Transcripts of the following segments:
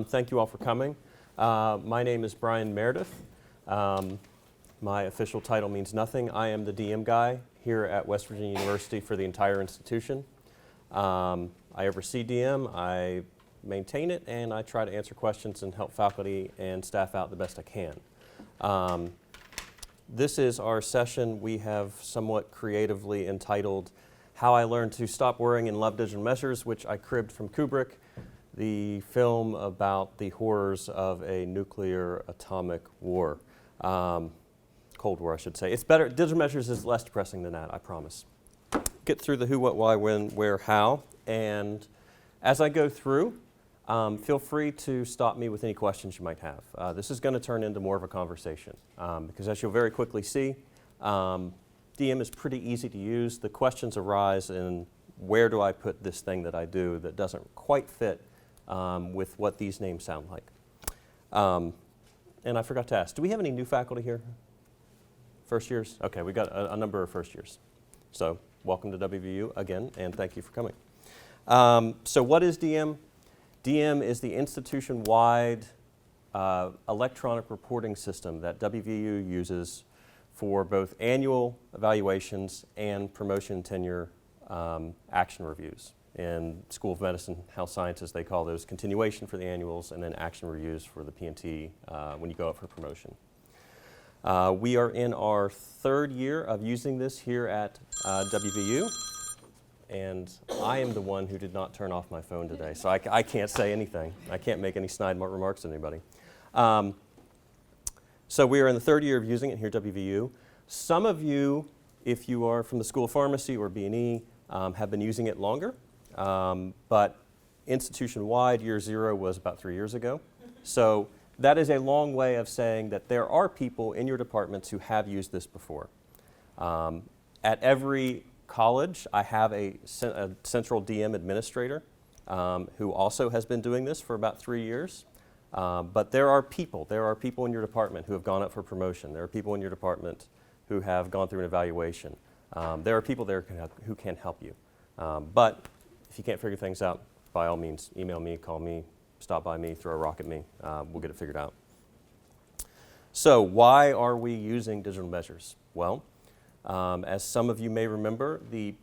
Thank you all for coming. My name is Brian Meredith. My official title means nothing. I am the DM guy here at West Virginia University for the entire institution. I oversee DM, I maintain it, and I try to answer questions and help faculty and staff out the best I can. This is our session we have somewhat creatively entitled How I Learned to Stop Worrying and Love Digital Measures, which I cribbed from Kubrick, the film about the horrors of a nuclear atomic war. Cold War, I should say. It's better, digital measures is less depressing than that, I promise. Get through the who, what, why, when, where, how, and as I go through, feel free to stop me with any questions you might have. This is going to turn into more of a conversation because as you'll very quickly see, DM is pretty easy to use. The questions arise in where do I put this thing that I do that doesn't quite fit with what these names sound like. And I forgot to ask, do we have any new faculty here? First years? Okay, we got a number of first years. So welcome to WVU again, and thank you for coming. So what is DM? DM is the institution-wide electronic reporting system that WVU uses for both annual evaluations and promotion tenure action reviews. In School of Medicine, Health Sciences, they call those continuation for the annuals and then action reviews for the P&T when you go up for promotion. We are in our third year of using this here at WVU, and I am the one who did not turn off my phone today, so I can't say anything. I can't make any snide remarks to anybody. So we are in the third year of using it here at WVU. Some of you, if you are from the School of Pharmacy or B&E, have been using it longer. But institution-wide, year zero was about 3 years ago. So that is a long way of saying that there are people in your departments who have used this before. At every college, I have a central DM administrator who also has been doing this for about 3 years. But there are people in your department who have gone up for promotion. There are people in your department who have gone through an evaluation. There are people there who can help you. But if you can't figure things out, by all means, email me, call me, stop by me, throw a rock at me. We'll get it figured out. So why are we using digital measures? Well, as some of you may remember, the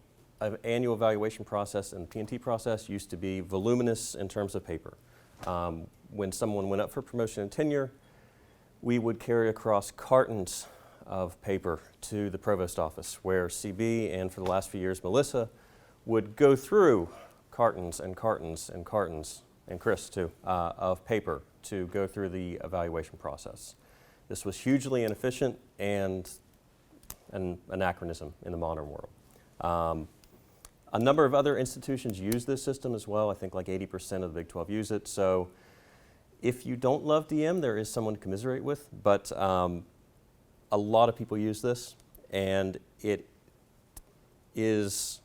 annual evaluation process and P&T process used to be voluminous in terms of paper. When someone went up for promotion and tenure, we would carry across cartons of paper to the provost office, where CB and for the last few years, Melissa, would go through cartons and cartons and cartons, and Chris too, of paper to go through the evaluation process. This was hugely inefficient and an anachronism in the modern world. A number of other institutions use this system as well. I think like 80% of the Big 12 use it. So if you don't love DM, there is someone to commiserate with, but a lot of people use this, and it is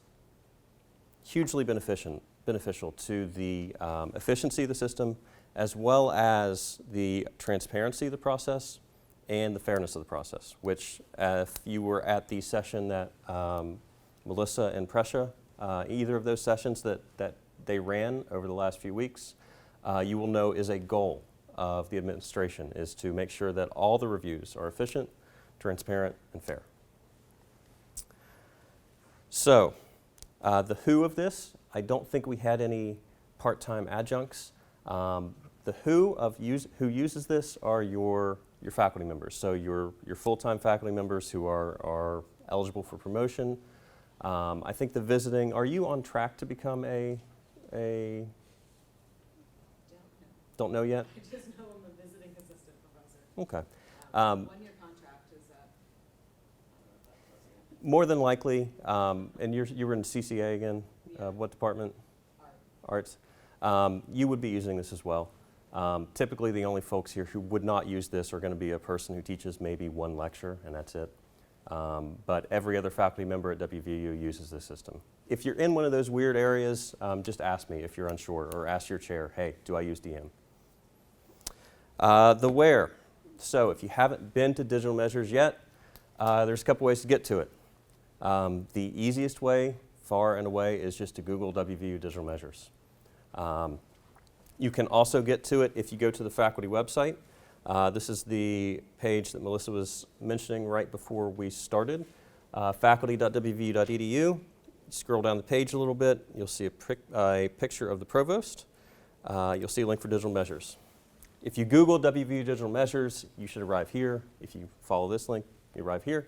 hugely beneficial to the efficiency of the system, as well as the transparency of the process and the fairness of the process, which if you were at the session that Melissa and Prescia, either of those sessions that they ran over the last few weeks, you will know is a goal of the administration, is to make sure that all the reviews are efficient, transparent, and fair. So, the who of this, I don't think we had any part-time adjuncts. The who uses this are your faculty members. So your full-time faculty members who are eligible for promotion. I think the visiting, are you on track to become a don't know yet? I just know I'm a visiting assistant professor. Okay. 1-year contract is that, more than likely, and you were in CCA again. Yeah. What department? Art. Arts. You would be using this as well. Typically, the only folks here who would not use this are going to be a person who teaches maybe one lecture, and that's it. But every other faculty member at WVU uses this system. If you're in one of those weird areas, just ask me if you're unsure, or ask your chair, hey, do I use DM? The where. So if you haven't been to digital measures yet, there's a couple ways to get to it. The easiest way, far and away, is just to Google WVU digital measures. You can also get to it if you go to the faculty website. This is the page that Melissa was mentioning right before we started, faculty.wvu.edu. Scroll down the page a little bit, you'll see a picture of the provost. You'll see a link for digital measures. If you Google WVU digital measures, you should arrive here. If you follow this link, you arrive here.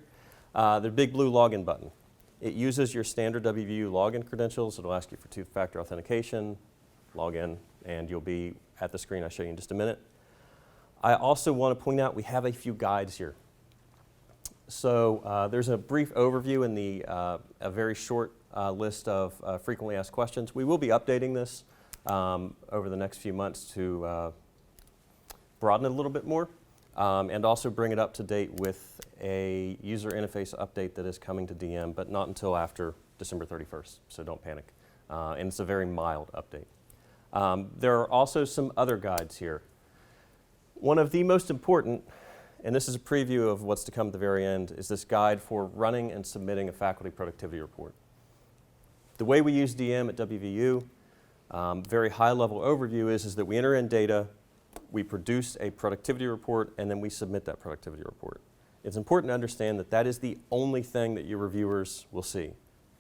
The big blue login button. It uses your standard WVU login credentials. It'll ask you for two-factor authentication, log in, and you'll be at the screen I'll show you in just a minute. I also want to point out we have a few guides here. So there's a brief overview in the a very short list of frequently asked questions. We will be updating this over the next few months to broaden it a little bit more and also bring it up to date with a user interface update that is coming to DM, but not until after December 31st, so don't panic. And it's a very mild update. There are also some other guides here. One of the most important, and this is a preview of what's to come at the very end, is this guide for running and submitting a faculty productivity report. The way we use DM at WVU, very high-level overview is that we enter in data, we produce a productivity report, and then we submit that productivity report. It's important to understand that that is the only thing that your reviewers will see.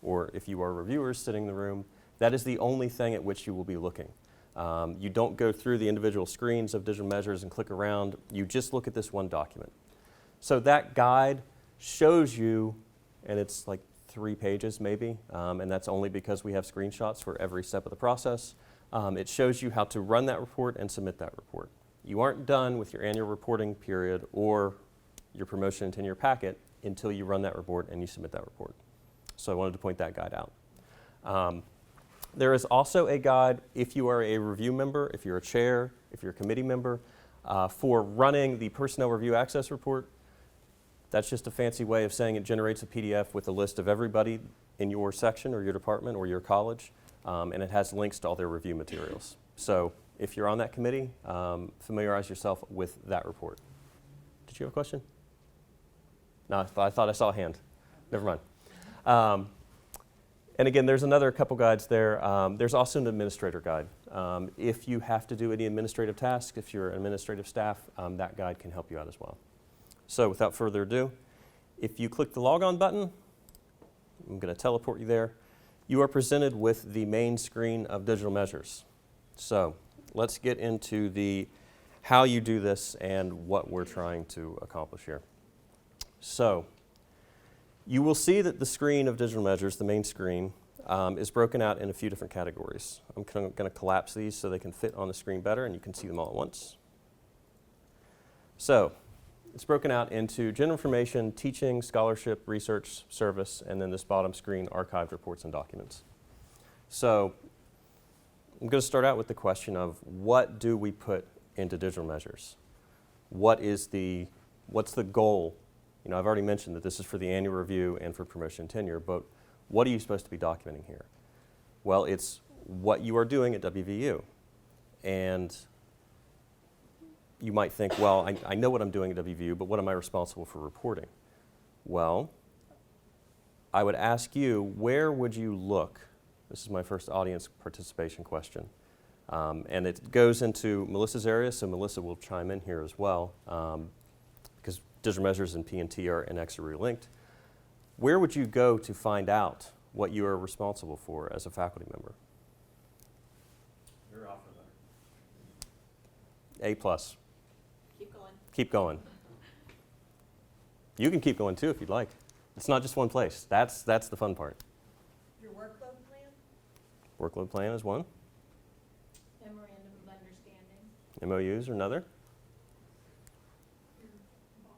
Or if you are reviewers sitting in the room, that is the only thing at which you will be looking. You don't go through the individual screens of digital measures and click around. You just look at this one document. So that guide shows you, and it's like 3 pages maybe, and that's only because we have screenshots for every step of the process. It shows you how to run that report and submit that report. You aren't done with your annual reporting period or your promotion and tenure packet until you run that report and you submit that report. So I wanted to point that guide out. There is also a guide if you are a review member, if you're a chair, if you're a committee member, for running the personnel review access report. That's just a fancy way of saying it generates a PDF with a list of everybody in your section or your department or your college, and it has links to all their review materials. So if you're on that committee, familiarize yourself with that report. Did you have a question? No, I thought I saw a hand. Never mind. And again, there's another couple guides there. There's also an administrator guide. If you have to do any administrative tasks, if you're an administrative staff, that guide can help you out as well. So without further ado, if you click the log on button, I'm going to teleport you there. You are presented with the main screen of digital measures. So let's get into the how you do this and what we're trying to accomplish here. So you will see that the screen of digital measures, the main screen, is broken out in a few different categories. I'm going to collapse these so they can fit on the screen better and you can see them all at once. So it's broken out into general information, teaching, scholarship, research, service, and then this bottom screen, archived reports and documents. So I'm going to start out with the question of what do we put into digital measures? What's the goal? You know, I've already mentioned that this is for the annual review and for promotion and tenure, but what are you supposed to be documenting here? Well, it's what you are doing at WVU. And you might think, well, I know what I'm doing at WVU, but what am I responsible for reporting? Well, I would ask you, where would you look? This is my first audience participation question. And it goes into Melissa's area, so Melissa will chime in here as well. Because digital measures and P&T are inexorably linked. Where would you go to find out what you are responsible for as a faculty member? Your offer letter. A+. Keep going. Keep going. You can keep going too if you'd like. It's not just one place. That's the fun part. Your workload plan? Workload plan is one. Memorandum of understanding. MOUs are another. Your boss.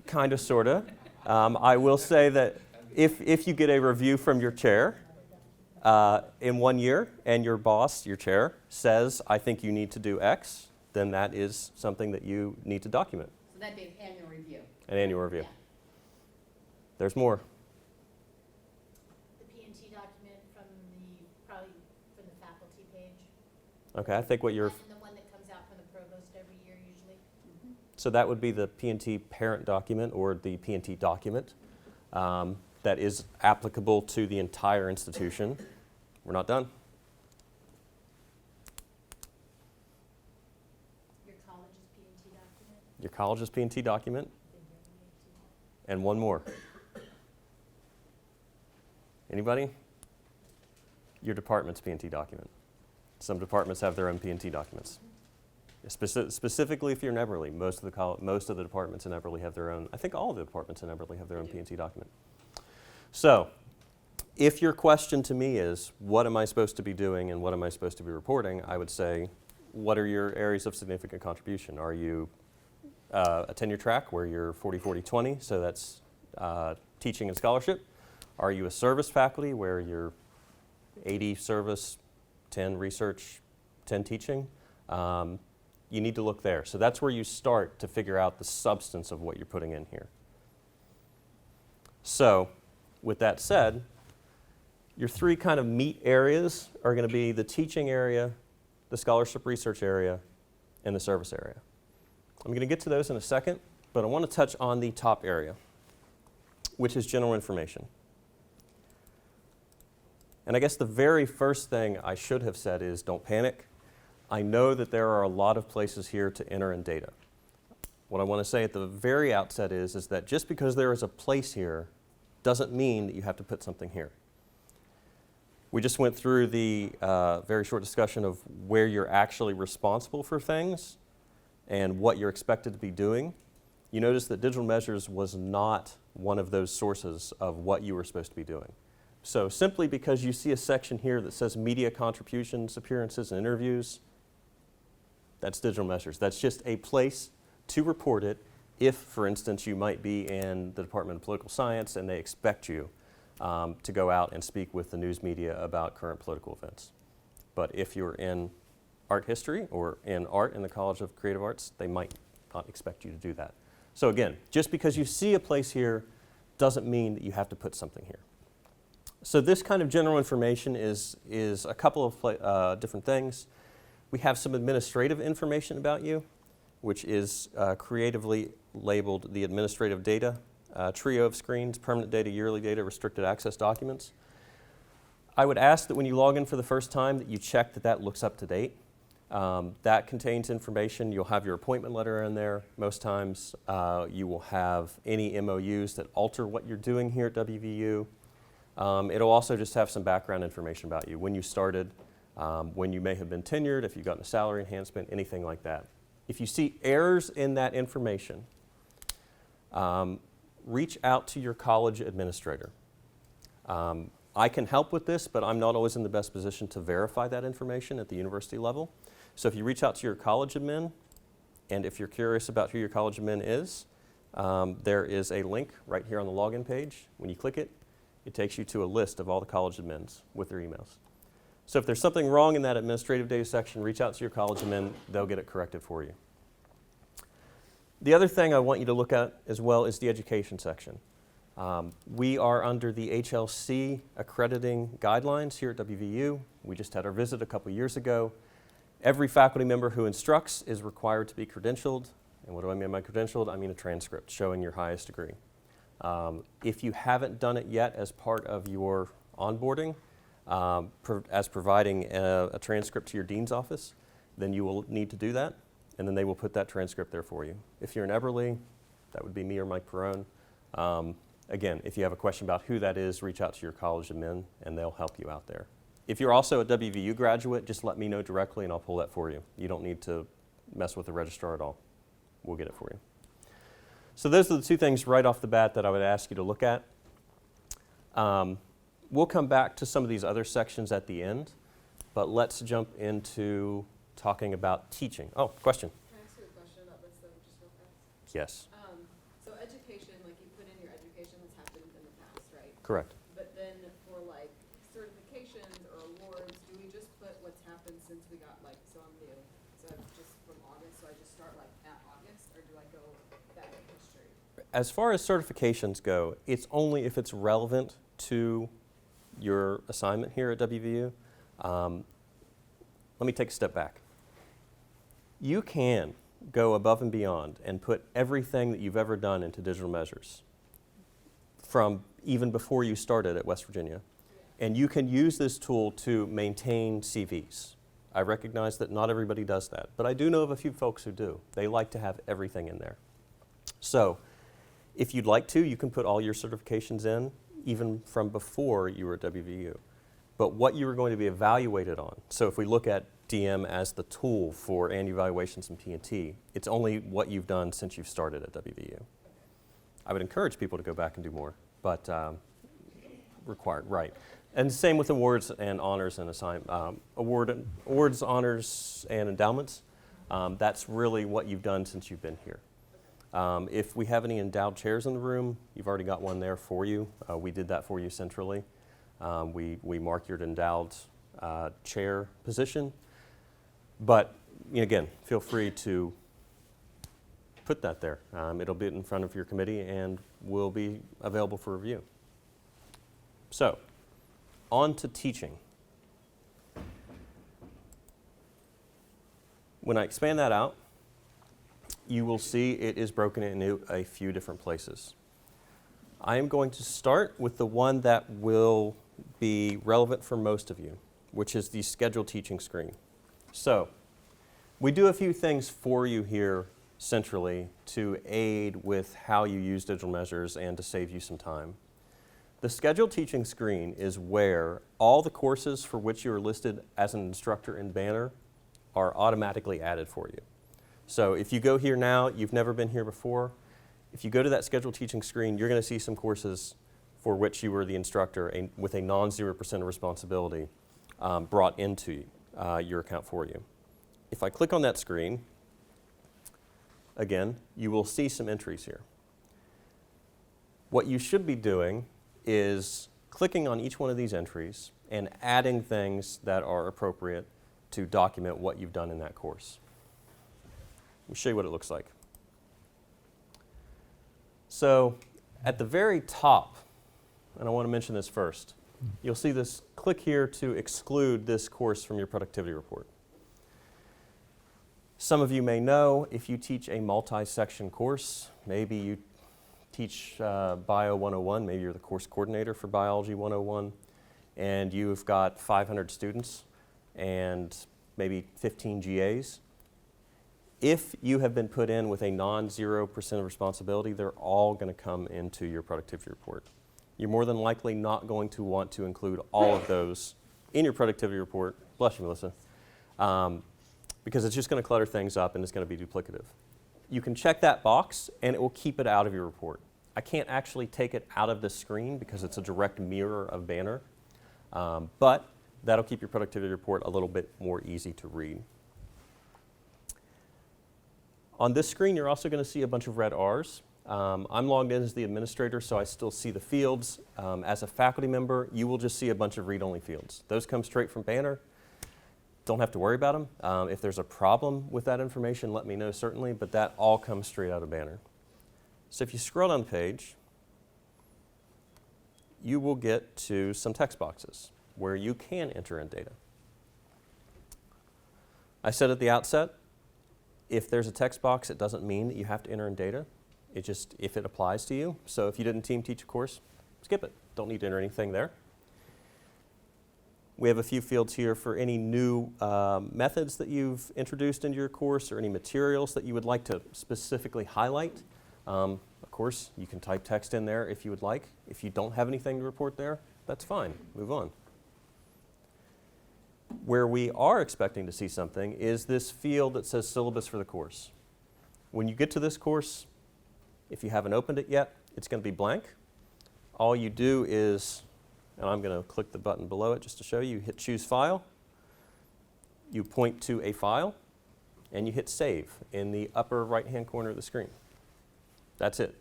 Kind of, sort of. I will say that if you get a review from your chair in 1 year and your boss, your chair, says, I think you need to do X, then that is something that you need to document. So that'd be an annual review. An annual review. Yeah. There's more. The P&T document probably from the faculty page. Okay, I think what you're... And the one that comes out from the provost every year usually. Mm-hmm. So that would be the P&T parent document or the P&T document that is applicable to the entire institution. We're not done. your college's P&T document, and one more. Anybody? Your department's P&T document. Some departments have their own P&T documents. Specifically, if you're in Eberly, most of the departments in Eberly have their own. I think all of the departments in Eberly have their own P&T document. So, if your question to me is, what am I supposed to be doing and what am I supposed to be reporting, I would say, what are your areas of significant contribution? Are you a tenure track where you're 40-40-20, so that's teaching and scholarship? Are you a service faculty where you're 80 service, 10 research, 10 teaching? You need to look there. So that's where you start to figure out the substance of what you're putting in here. So, with that said, your three kind of meat areas are going to be the teaching area, the scholarship research area, and the service area. I'm going to get to those in a second, but I want to touch on the top area, which is general information. And I guess the very first thing I should have said is don't panic. I know that there are a lot of places here to enter in data. What I want to say at the very outset is that just because there is a place here doesn't mean that you have to put something here. We just went through the very short discussion of where you're actually responsible for things and what you're expected to be doing. You notice that digital measures was not one of those sources of what you were supposed to be doing. So simply because you see a section here that says media contributions, appearances, and interviews, that's digital measures. That's just a place to report it if, for instance, you might be in the Department of Political Science and they expect you to go out and speak with the news media about current political events. But if you're in art history or in art in the College of Creative Arts, they might not expect you to do that. So again, just because you see a place here doesn't mean that you have to put something here. So this kind of general information is a couple of different things. We have some administrative information about you, which is creatively labeled the administrative data, trio of screens, permanent data, yearly data, restricted access documents. I would ask that when you log in for the first time that you check that that looks up to date. That contains information. You'll have your appointment letter in there. Most times you will have any MOUs that alter what you're doing here at WVU. It'll also just have some background information about you, when you started, when you may have been tenured, if you've gotten a salary enhancement, anything like that. If you see errors in that information, reach out to your college administrator. I can help with this, but I'm not always in the best position to verify that information at the university level. So if you reach out to your college admin, and if you're curious about who your college admin is, there is a link right here on the login page. When you click it, it takes you to a list of all the college admins with their emails. So if there's something wrong in that administrative data section, reach out to your college admin. They'll get it corrected for you. The other thing I want you to look at as well is the education section. We are under the HLC accrediting guidelines here at WVU. We just had our visit a couple years ago. Every faculty member who instructs is required to be credentialed. And what do I mean by credentialed? I mean a transcript showing your highest degree. If you haven't done it yet as part of your onboarding, as providing a transcript to your dean's office, then you will need to do that, and then they will put that transcript there for you. If you're in Eberly, that would be me or Mike Perrone. Again, if you have a question about who that is, reach out to your college admin, and they'll help you out there. If you're also a WVU graduate, just let me know directly, and I'll pull that for you. You don't need to mess with the registrar at all. We'll get it for you. So those are the two things right off the bat that I would ask you to look at. We'll come back to some of these other sections at the end, but let's jump into talking about teaching. Oh, question? Can I ask you a question about this though, just real fast? Yes. So education, like you put in your education that's happened in the past, right? Correct. But then for like certifications or awards, do we just put what's happened since we got like, so I'm new, so I'm just from August, so I just start like at August, or do I go back in history? As far as certifications go, it's only if it's relevant to your assignment here at WVU. Let me take a step back. You can go above and beyond and put everything that you've ever done into digital measures from even before you started at West Virginia. And you can use this tool to maintain CVs. I recognize that not everybody does that, but I do know of a few folks who do. They like to have everything in there. So if you'd like to, you can put all your certifications in, even from before you were at WVU. But what you are going to be evaluated on, so if we look at DM as the tool for annual evaluations and P&T, it's only what you've done since you've started at WVU. I would encourage people to go back and do more, but required, right. And same with awards and honors and awards, honors, and endowments. That's really what you've done since you've been here. If we have any endowed chairs in the room, you've already got one there for you. We did that for you centrally. We mark your endowed chair position. But again, feel free to put that there. It'll be in front of your committee and will be available for review. So, on to teaching. When I expand that out, you will see it is broken into a few different places. I am going to start with the one that will be relevant for most of you, which is the scheduled teaching screen. So, we do a few things for you here centrally to aid with how you use digital measures and to save you some time. The scheduled teaching screen is where all the courses for which you are listed as an instructor in Banner are automatically added for you. So if you go here now, you've never been here before, if you go to that scheduled teaching screen, you're going to see some courses for which you were the instructor with a non-0% responsibility brought into your account for you. If I click on that screen, again, you will see some entries here. What you should be doing is clicking on each one of these entries and adding things that are appropriate to document what you've done in that course. Let me show you what it looks like. So at the very top, and I want to mention this first, you'll see this click here to exclude this course from your productivity report. Some of you may know if you teach a multi-section course, maybe you teach Bio 101, maybe you're the course coordinator for Biology 101, and you've got 500 students and maybe 15 GAs. If you have been put in with a non-0% responsibility, they're all going to come into your productivity report. You're more than likely not going to want to include all of those in your productivity report, bless you, Melissa, because it's just going to clutter things up and it's going to be duplicative. You can check that box and it will keep it out of your report. I can't actually take it out of the screen because it's a direct mirror of Banner, but that'll keep your productivity report a little bit more easy to read. On this screen, you're also going to see a bunch of red R's. I'm logged in as the administrator, so I still see the fields. As a faculty member, you will just see a bunch of read-only fields. Those come straight from Banner. Don't have to worry about them. If there's a problem with that information, let me know certainly, but that all comes straight out of Banner. So if you scroll down the page, you will get to some text boxes where you can enter in data. I said at the outset, if there's a text box, it doesn't mean that you have to enter in data. It just, if it applies to you. So if you didn't team teach a course, skip it. Don't need to enter anything there. We have a few fields here for any new methods that you've introduced into your course or any materials that you would like to specifically highlight. Of course, you can type text in there if you would like. If you don't have anything to report there, that's fine. Move on. Where we are expecting to see something is this field that says syllabus for the course. When you get to this course, if you haven't opened it yet, it's going to be blank. All you do is, and I'm going to click the button below it just to show you, hit choose file, you point to a file, and you hit save in the upper right-hand corner of the screen. That's it.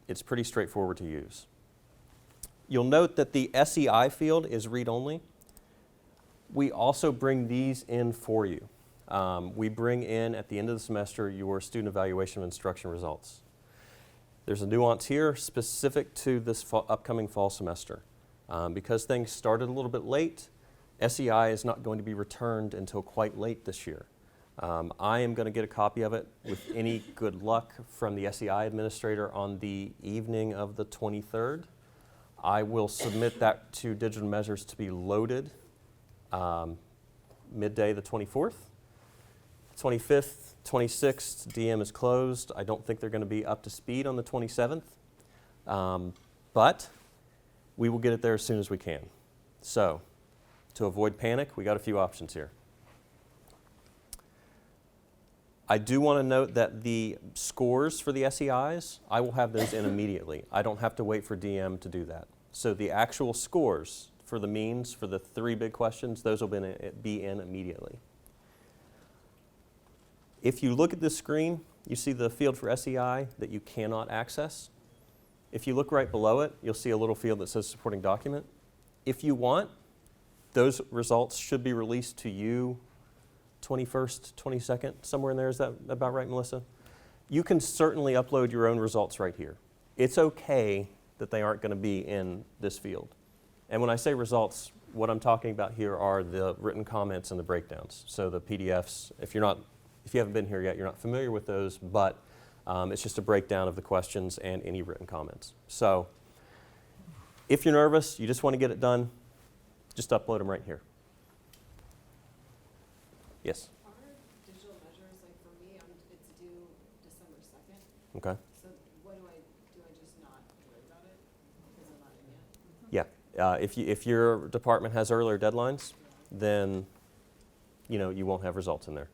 It's pretty straightforward to use. You'll note that the SEI field is read-only. We also bring these in for you. We bring in, at the end of the semester, your student evaluation of instruction results. There's a nuance here specific to this upcoming fall semester. Because things started a little bit late, SEI is not going to be returned until quite late this year. I am going to get a copy of it with any good luck from the SEI administrator on the evening of the 23rd. I will submit that to Digital Measures to be loaded midday the 24th. 25th, 26th, DM is closed. I don't think they're going to be up to speed on the 27th, but we will get it there as soon as we can. So, to avoid panic, we got a few options here. I do want to note that the scores for the SEIs, I will have those in immediately. I don't have to wait for DM to do that. So the actual scores for the means, for the 3 big questions, those will be in immediately. If you look at this screen, you see the field for SEI that you cannot access. If you look right below it, you'll see a little field that says supporting document. If you want, those results should be released to you 21st, 22nd, somewhere in there. Is that about right, Melissa? You can certainly upload your own results right here. It's okay that they aren't going to be in this field. And when I say results, what I'm talking about here are the written comments and the breakdowns. So the PDFs, if you haven't been here yet, you're not familiar with those, but it's just a breakdown of the questions and any written comments. So if you're nervous, you just want to get it done, just upload them right here. Yes? Are digital measures, like for me, it's due December 2nd. Okay. So what do? I just not worry about it because I'm not in yet? Yeah. If your department has earlier deadlines, then you won't have results in there.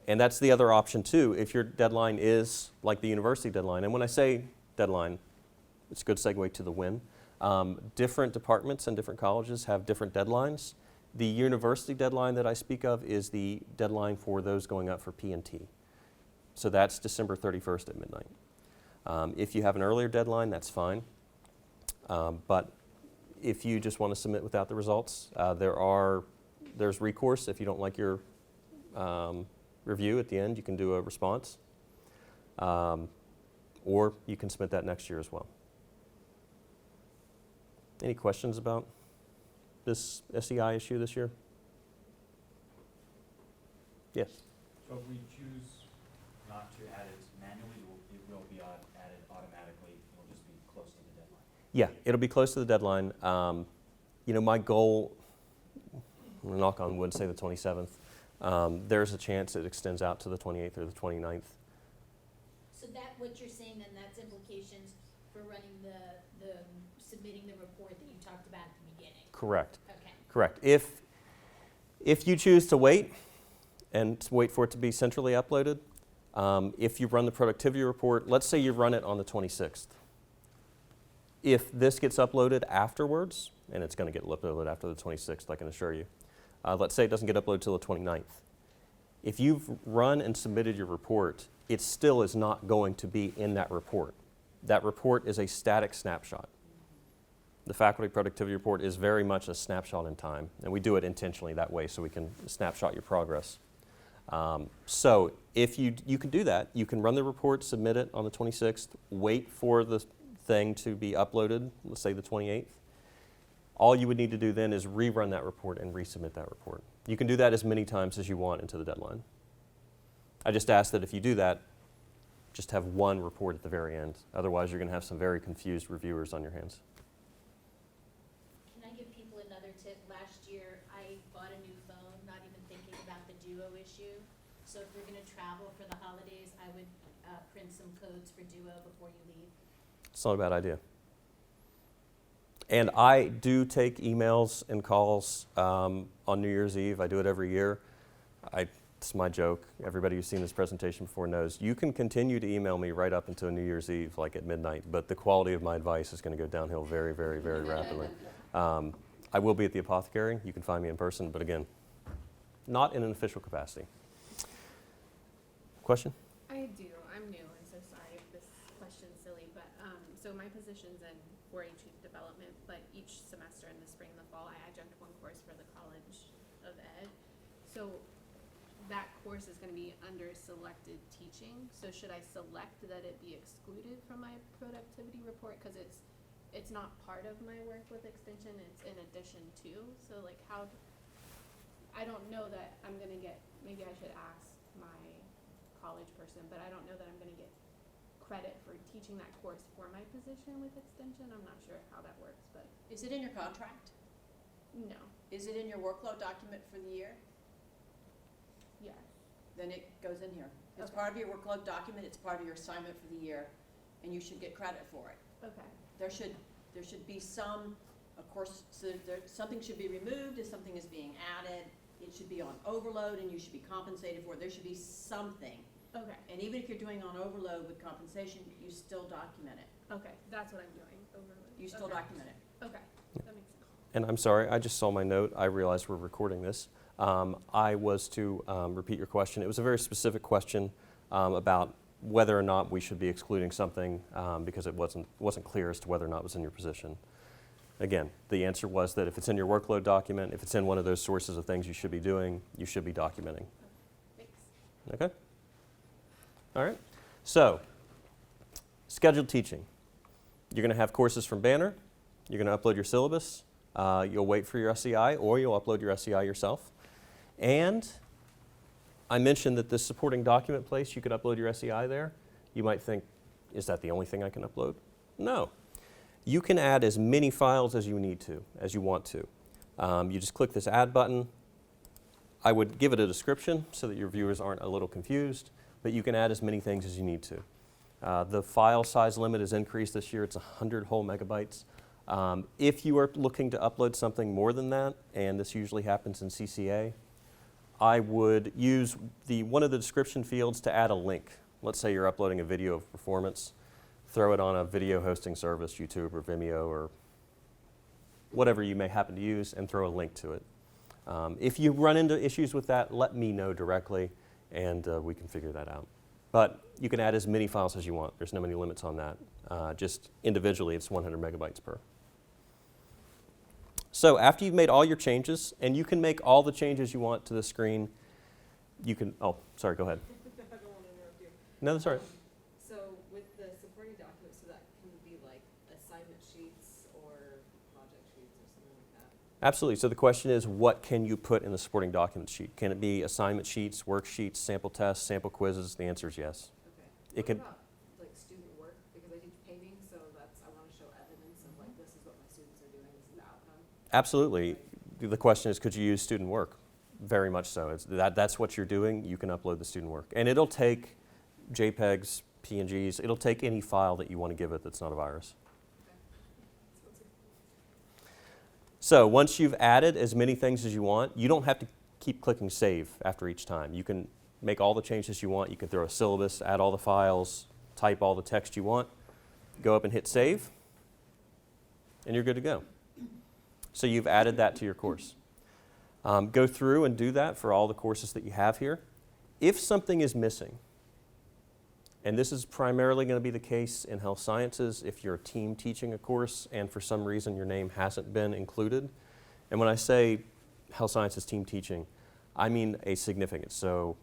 And that's the other option too. If your deadline is like the university deadline, and when I say deadline, it's a good segue to the when. Different departments and different colleges have different deadlines. The university deadline that I speak of is the deadline for those going up for P&T. So that's December 31st at midnight. If you have an earlier deadline, that's fine. But if you just want to submit without the results, there's recourse. If you don't like your review at the end, you can do a response. Or you can submit that next year as well. Any questions about this SEI issue this year? Yes? So if we choose not to add it manually, it will be added automatically. It'll just be close to the deadline. Yeah, it'll be close to the deadline. My goal, I'm going to knock on wood, say the 27th. There's a chance it extends out to the 28th or the 29th. So what you're saying then, that's implications for running the submitting the report that you talked about at the beginning? Correct. Okay. Correct. If you choose to wait and wait for it to be centrally uploaded, if you run the productivity report, let's say you run it on the 26th. If this gets uploaded afterwards, and it's going to get uploaded after the 26th, I can assure you. Let's say it doesn't get uploaded till the 29th. If you've run and submitted your report, it still is not going to be in that report. That report is a static snapshot. The faculty productivity report is very much a snapshot in time, and we do it intentionally that way so we can snapshot your progress. So if you can do that, you can run the report, submit it on the 26th, wait for the thing to be uploaded, let's say the 28th. All you would need to do then is rerun that report and resubmit that report. You can do that as many times as you want into the deadline. I just ask that if you do that, just have one report at the very end. Otherwise, you're going to have some very confused reviewers on your hands. Can I give people another tip? Last year, I bought a new phone, not even thinking about the Duo issue. So if you're going to travel for the holidays, I would print some codes for Duo before you leave. It's not a bad idea. And I do take emails and calls on New Year's Eve. I do it every year. It's my joke. Everybody who's seen this presentation before knows you can continue to email me right up until New Year's Eve, like at midnight, but the quality of my advice is going to go downhill very, very, very rapidly. I will be at the apothecary. You can find me in person, but again, not in an official capacity. Question? I do. I'm new, and so sorry if this question's silly, but so my position's in 4-H youth development, but each semester in the spring and the fall, I adjunct one course for the College of Ed. So that course is going to be under selected teaching. So should I select that it be excluded from my productivity report because it's not part of my work with extension, it's in addition to? So like I don't know that I'm going to get, maybe I should ask my college person, but I don't know that I'm going to get credit for teaching that course for my position with extension. I'm not sure how that works, but Is it in your contract? no. Is it in your workload document for the year? Yes. Then it goes in here. It's Okay. part of your workload document, it's part of your assignment for the year, and you should get credit for it. Okay. There should be some, of course, so something should be removed if something is being added. It should be on overload and you should be compensated for it. There should be something. Okay. And even if you're doing on overload with compensation, you still document it. Okay. That's what I'm doing. Overload. You still Okay. document it. Okay. That makes sense. And I'm sorry, I just saw my note. I realized we're recording this. I was to repeat your question. It was a very specific question about whether or not we should be excluding something because it wasn't clear as to whether or not it was in your position. Again, the answer was that if it's in your workload document, if it's in one of those sources of things you should be doing, you should be documenting. Thanks. Okay? All right. So, scheduled teaching. You're going to have courses from Banner. You're going to upload your syllabus. You'll wait for your SEI, or you'll upload your SEI yourself. And I mentioned that this supporting document place, you could upload your SEI there. You might think, is that the only thing I can upload? No. You can add as many files as you need to, as you want to. You just click this add button. I would give it a description so that your viewers aren't a little confused, but you can add as many things as you need to. The file size limit is increased this year. It's 100 whole megabytes. If you are looking to upload something more than that, and this usually happens in CCA, I would use one of the description fields to add a link. Let's say you're uploading a video of performance. Throw it on a video hosting service, YouTube or Vimeo or whatever you may happen to use, and throw a link to it. If you run into issues with that, let me know directly, and we can figure that out. But you can add as many files as you want. There's no many limits on that. Just individually, it's 100 megabytes per. So after you've made all your changes, and you can make all the changes you want to the screen, you can, oh, sorry, go ahead. I don't want to interrupt you. No, that's all right. So with the supporting documents, so that can be like assignment sheets or project sheets or something like that? Absolutely. So the question is, what can you put in the supporting document sheet? Can it be assignment sheets, worksheets, sample tests, sample quizzes? The answer is yes. Okay. It can. What about like student work? Because I teach painting, so I want to show evidence of like, this is what my students are doing, this is the outcome. Absolutely. The question is, could you use student work? Very much so. That's what you're doing. You can upload the student work. And it'll take JPEGs, PNGs. It'll take any file that you want to give it that's not a virus. So once you've added as many things as you want, you don't have to keep clicking save after each time. You can make all the changes you want. You can throw a syllabus, add all the files, type all the text you want, go up and hit save, and you're good to go. So you've added that to your course. Go through and do that for all the courses that you have here. If something is missing, and this is primarily going to be the case in health sciences if you're a team teaching a course and for some reason your name hasn't been included. And when I say health sciences team teaching, I mean a significant. So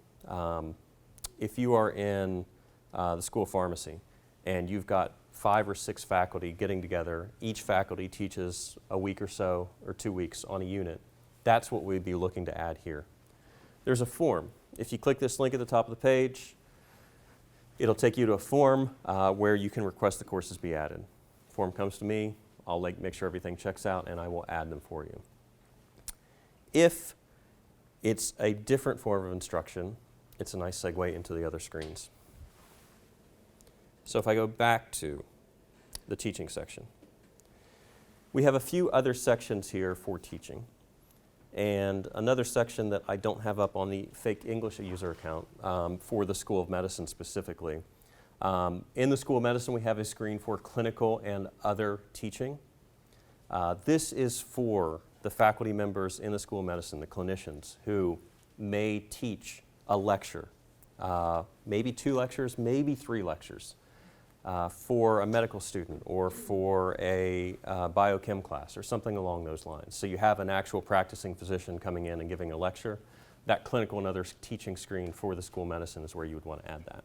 if you are in the School of Pharmacy and you've got 5 or 6 faculty getting together, each faculty teaches a week or so or 2 weeks on a unit, that's what we'd be looking to add here. There's a form. If you click this link at the top of the page, it'll take you to a form where you can request the courses be added. Form comes to me, I'll make sure everything checks out, and I will add them for you. If it's a different form of instruction, it's a nice segue into the other screens. So if I go back to the teaching section, we have a few other sections here for teaching. And another section that I don't have up on the fake English user account for the School of Medicine specifically. In the School of Medicine, we have a screen for clinical and other teaching. This is for the faculty members in the School of Medicine, the clinicians, who may teach a lecture, maybe 2 lectures, maybe 3 lectures. For a medical student or for a biochem class or something along those lines. So you have an actual practicing physician coming in and giving a lecture. That clinical and other teaching screen for the School of Medicine is where you would want to add that.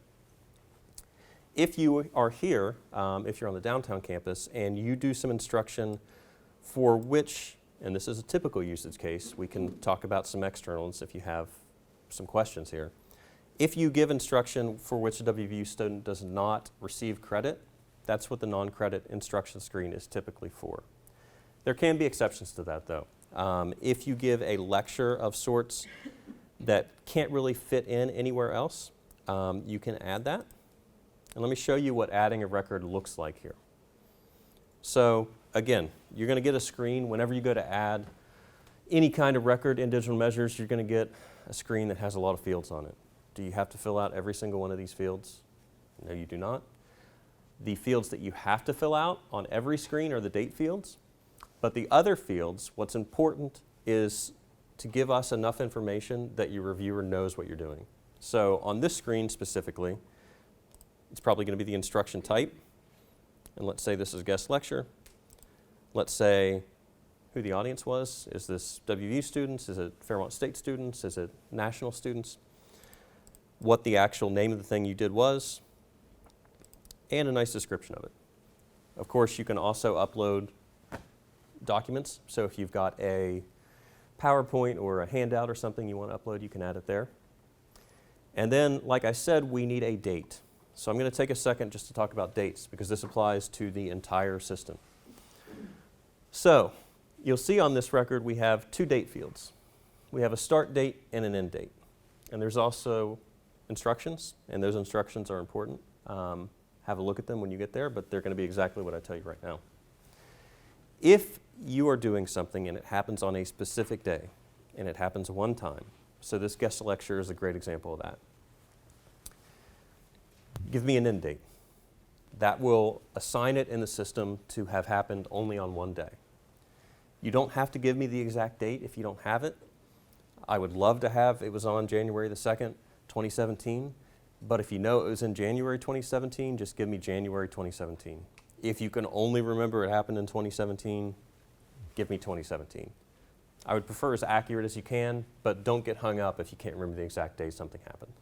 If you are here, if you're on the downtown campus, and you do some instruction for which, and this is a typical usage case, we can talk about some externals if you have some questions here. If you give instruction for which a WVU student does not receive credit, that's what the non-credit instruction screen is typically for. There can be exceptions to that though. If you give a lecture of sorts that can't really fit in anywhere else, you can add that. And let me show you what adding a record looks like here. So again, you're going to get a screen whenever you go to add any kind of record in digital measures. You're going to get a screen that has a lot of fields on it. Do you have to fill out every single one of these fields? No, you do not. The fields that you have to fill out on every screen are the date fields. But the other fields, what's important is to give us enough information that your reviewer knows what you're doing. So on this screen specifically, it's probably going to be the instruction type. And let's say this is guest lecture. Let's say who the audience was. Is this WVU students? Is it Fairmont State students? Is it national students? What the actual name of the thing you did was, and a nice description of it. Of course, you can also upload documents. So if you've got a PowerPoint or a handout or something you want to upload, you can add it there. And then, like I said, we need a date. So I'm going to take a second just to talk about dates because this applies to the entire system. So you'll see on this record we have two date fields. We have a start date and an end date. And there's also instructions, and those instructions are important. Have a look at them when you get there, but they're going to be exactly what I tell you right now. If you are doing something and it happens on a specific day, and it happens one time, so this guest lecture is a great example of that. Give me an end date. That will assign it in the system to have happened only on one day. You don't have to give me the exact date if you don't have it. I would love to have it was on January the 2nd, 2017, but if you know it was in January 2017, just give me January 2017. If you can only remember it happened in 2017, give me 2017. I would prefer as accurate as you can, but don't get hung up if you can't remember the exact day something happened.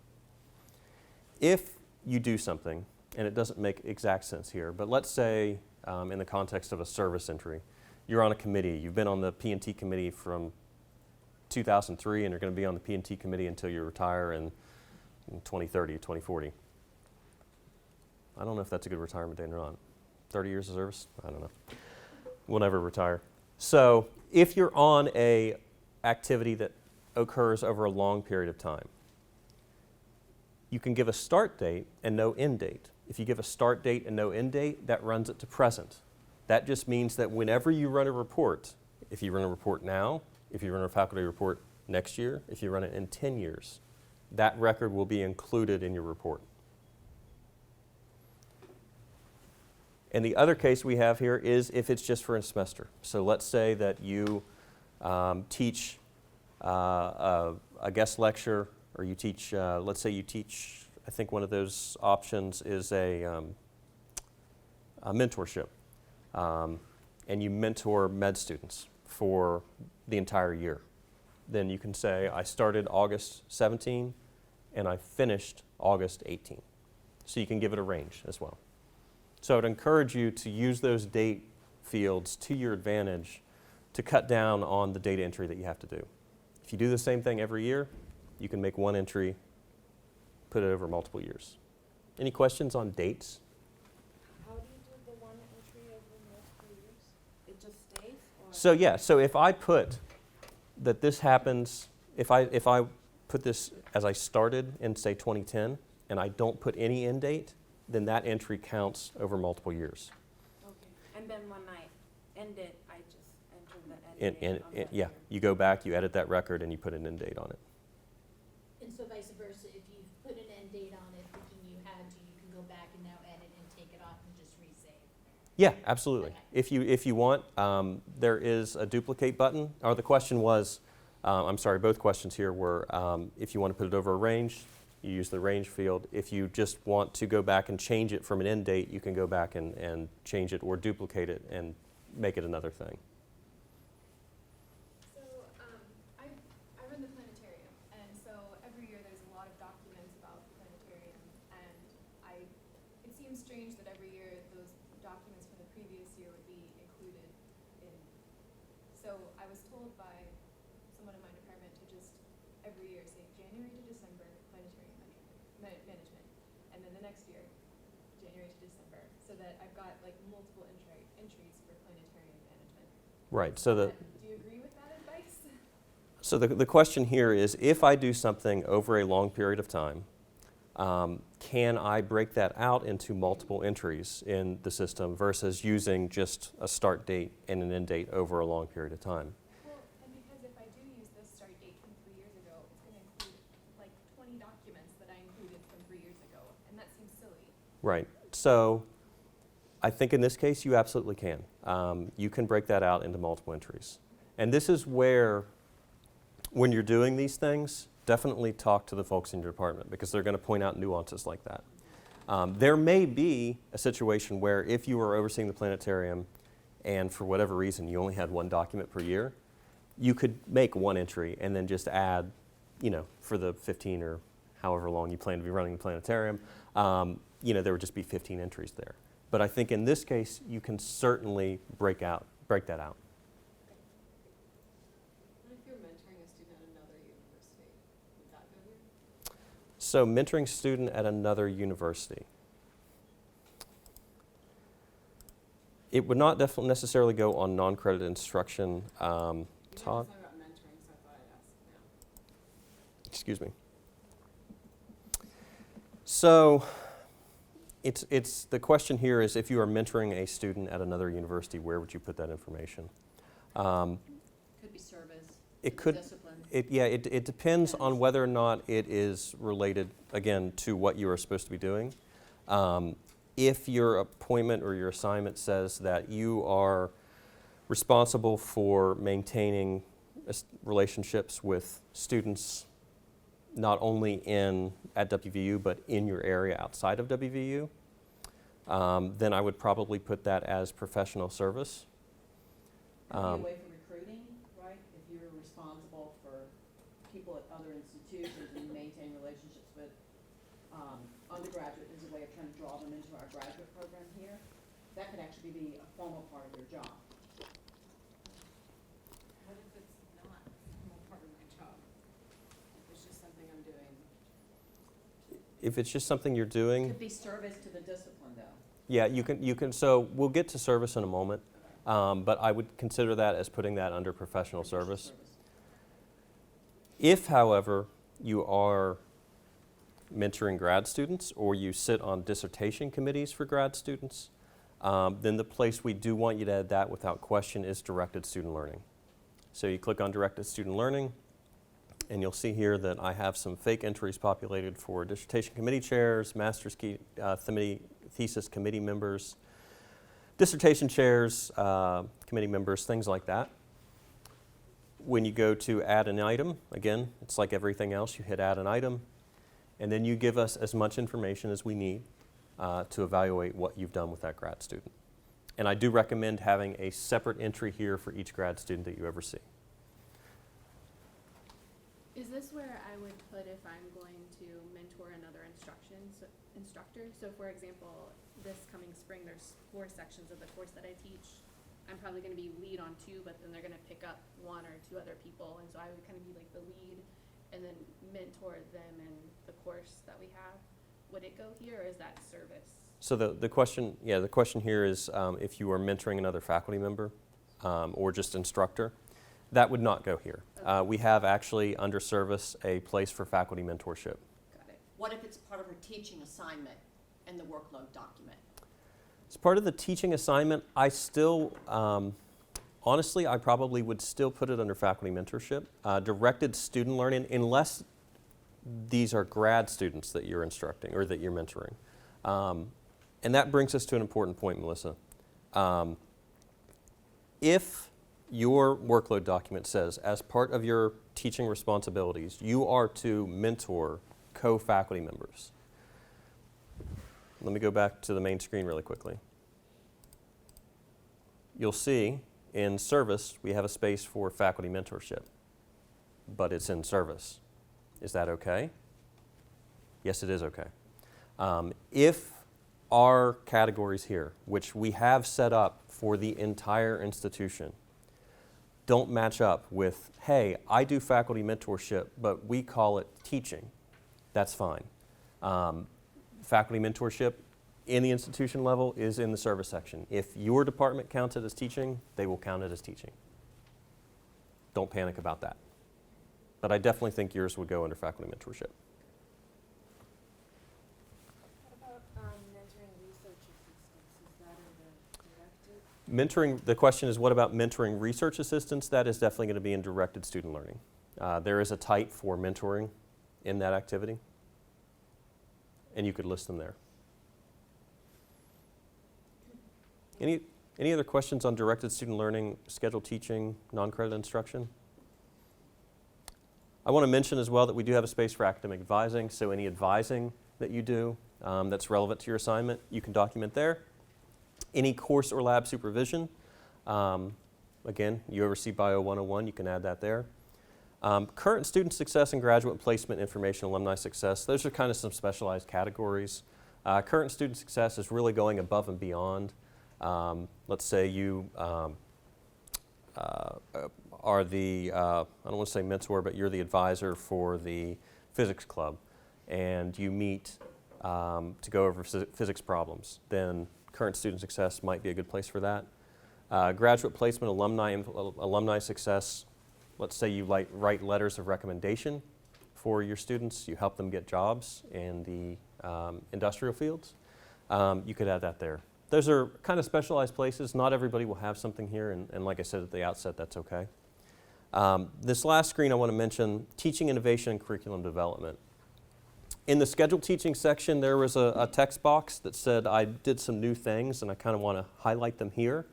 If you do something, and it doesn't make exact sense here, but let's say in the context of a service entry, you're on a committee, you've been on the P&T committee from 2003 and you're going to be on the P&T committee until you retire in 2030, 2040. I don't know if that's a good retirement date or not. 30 years of service? I don't know. We'll never retire. So if you're on a activity that occurs over a long period of time, you can give a start date and no end date. If you give a start date and no end date, that runs it to present. That just means that whenever you run a report, if you run a report now, if you run a faculty report next year, if you run it in 10 years, that record will be included in your report. And the other case we have here is if it's just for a semester. So let's say that you teach a guest lecture, or you teach, let's say you teach, I think one of those options is a mentorship. And you mentor med students for the entire year. Then you can say, I started August 17 and I finished August 18. So you can give it a range as well. So I'd encourage you to use those date fields to your advantage to cut down on the data entry that you have to do. If you do the same thing every year, you can make one entry, put it over multiple years. Any questions on dates? How do you do the one entry over multiple years? It just stays? Or? So yeah, so if I put that this happens, if I put this as I started in say 2010 and I don't put any end date, then that entry counts over multiple years. Okay, and then when I end it, I just enter the end And date on that yeah, year. you go back, you edit that record, and you put an end date on it. And so vice versa, if you've put an end date on it thinking you had to, you can go back and now edit and take it off and just resave. Yeah, absolutely. Okay. If you want, there is a duplicate button. Or the question was, I'm sorry, both questions here were if you want to put it over a range, you use the range field. If you just want to go back and change it from an end date, you can go back and change it or duplicate it and make it another thing. So, I run the planetarium, and so every year there's a lot of documents about the planetarium, and it seems strange that every year those documents from the previous year would be included in. So I was told by someone in my department to just every year say January to December planetarium management, and then the next year January to December, so that I've got like multiple entries for planetarium management. Right. So the Do you agree with that advice? So the question here is, if I do something over a long period of time, can I break that out into multiple entries in the system versus using just a start date and an end date over a long period of time? Well, and because if I do use this start date from 3 years ago, it's gonna include like 20 documents that I included from 3 years ago, and that seems silly. Right. So I think in this case you absolutely can. You can break that out into multiple entries. And this is where, when you're doing these things, definitely talk to the folks in your department because they're going to point out nuances like that. There may be a situation where if you were overseeing the planetarium and for whatever reason you only had one document per year, you could make one entry and then just add, for the 15 or however long you plan to be running the planetarium, there would just be 15 entries there. But I think in this case, you can certainly break that out. What if you're mentoring a student at another university? Would that go here? So mentoring student at another university. It would not definitely necessarily go on non-credit instruction. You Todd? were talking about mentoring, so I thought I'd ask now. Excuse me. So it's the question here is, if you are mentoring a student at another university, where would you put that information? Could be service, It could. discipline. It depends on whether or not it is related, again, to what you are supposed to be doing. If your appointment or your assignment says that you are responsible for maintaining relationships with students not only at WVU but in your area outside of WVU, then I would probably put that as professional service. Could be away from recruiting, right? If you're responsible for people at other institutions and you maintain relationships with undergraduate as a way of trying to draw them into our graduate program here, that could actually be a formal part of your job. What if it's not a formal part of my job? If it's just something I'm doing? If it's just something you're doing, Could be service to the discipline, though. yeah, you can. So we'll get to service in a moment, but I would consider that as putting that under professional service. If, however, you are mentoring grad students or you sit on dissertation committees for grad students, then the place we do want you to add that without question is directed student learning. So you click on directed student learning, and you'll see here that I have some fake entries populated for dissertation committee chairs, master's thesis committee members, dissertation chairs, committee members, things like that. When you go to add an item, again, it's like everything else, you hit add an item, and then you give us as much information as we need to evaluate what you've done with that grad student. And I do recommend having a separate entry here for each grad student that you ever see. Is this where I would put if I'm going to mentor another instructor? So for example, this coming spring, there's 4 sections of the course that I teach. I'm probably going to be lead on 2, but then they're going to pick up 1 or 2 other people, and so I would kind of be like the lead and then mentor them in the course that we have. Would it go here, or is that service? So the question here is if you are mentoring another faculty member or just instructor, that would not go here. Okay. We have actually under service a place for faculty mentorship. Got it. What if it's part of her teaching assignment and the workload document? As part of the teaching assignment, I still, honestly, I probably would still put it under faculty mentorship. Directed student learning, unless these are grad students that you're instructing or that you're mentoring. And that brings us to an important point, Melissa. If your workload document says, as part of your teaching responsibilities, you are to mentor co-faculty members. Let me go back to the main screen really quickly. You'll see in service, we have a space for faculty mentorship, but it's in service. Is that okay? Yes, it is okay. If our categories here, which we have set up for the entire institution, don't match up with, hey, I do faculty mentorship, but we call it teaching, that's fine. Faculty mentorship in the institution level is in the service section. If your department counts it as teaching, they will count it as teaching. Don't panic about that. but I definitely think yours would go under faculty mentorship. What about mentoring research assistants? Is that in the directed? The question is, what about mentoring research assistants? That is definitely going to be in directed student learning. There is a type for mentoring in that activity, and you could list them there. Any other questions on directed student learning, scheduled teaching, non-credit instruction? I want to mention as well that we do have a space for academic advising, so any advising that you do that's relevant to your assignment, you can document there. Any course or lab supervision, again, you oversee Bio 101, you can add that there. Current student success and graduate placement information, alumni success, those are kind of some specialized categories. Current student success is really going above and beyond. Let's say you are the, I don't want to say mentor, but you're the advisor for the physics club, and you meet to go over physics problems, then current student success might be a good place for that. Graduate placement, alumni success, let's say you write letters of recommendation for your students, you help them get jobs in the industrial fields, you could add that there. Those are kind of specialized places. Not everybody will have something here, and like I said at the outset, that's okay. This last screen I want to mention, teaching innovation and curriculum development. In the scheduled teaching section, there was a text box that said I did some new things, and I kind of want to highlight them here.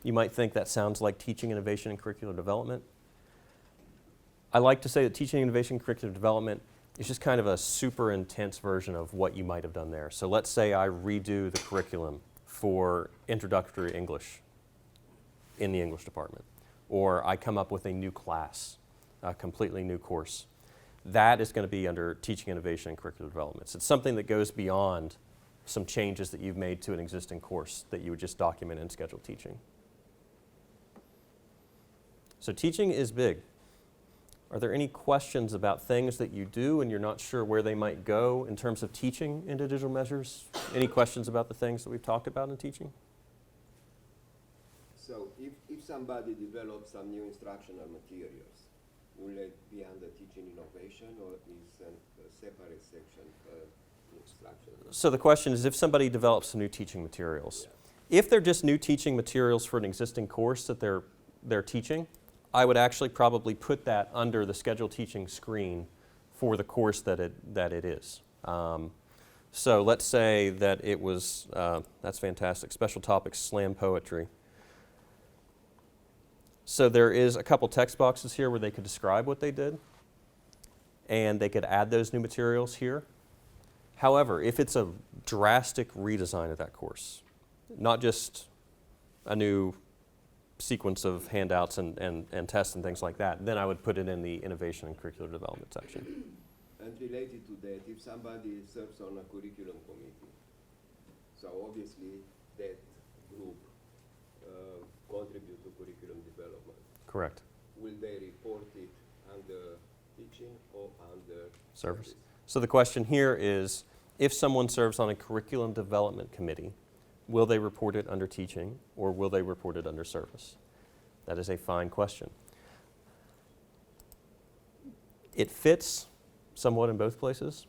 You might think that sounds like teaching innovation and curriculum development. I like to say that teaching innovation and curriculum development is just kind of a super intense version of what you might have done there. So let's say I redo the curriculum for introductory English in the English department, or I come up with a new class, a completely new course. That is going to be under teaching innovation and curriculum development. It's something that goes beyond some changes that you've made to an existing course that you would just document in scheduled teaching. So teaching is big. Are there any questions about things that you do and you're not sure where they might go in terms of teaching into digital measures? Any questions about the things that we've talked about in teaching? So if somebody develops some new instructional materials, will it be under teaching innovation, or is a separate section for instruction? So the question is, if somebody develops some new teaching materials, if they're just new teaching materials for an existing course that they're teaching, I would actually probably put that under the scheduled teaching screen for the course that it is. So let's say that it was, that's fantastic, special topics, slam poetry. So there is a couple text boxes here where they could describe what they did, and they could add those new materials here. However, if it's a drastic redesign of that course, not just a new sequence of handouts and tests and things like that, then I would put it in the innovation and curricular development section. And related to that, if somebody serves on a curriculum committee, so obviously that group contribute to curriculum development. Correct. Will they report it under teaching or under Service. So the question here is, if someone serves on a curriculum development committee, will they report it under teaching or will they report it under service? That is a fine question. It fits somewhat in both places.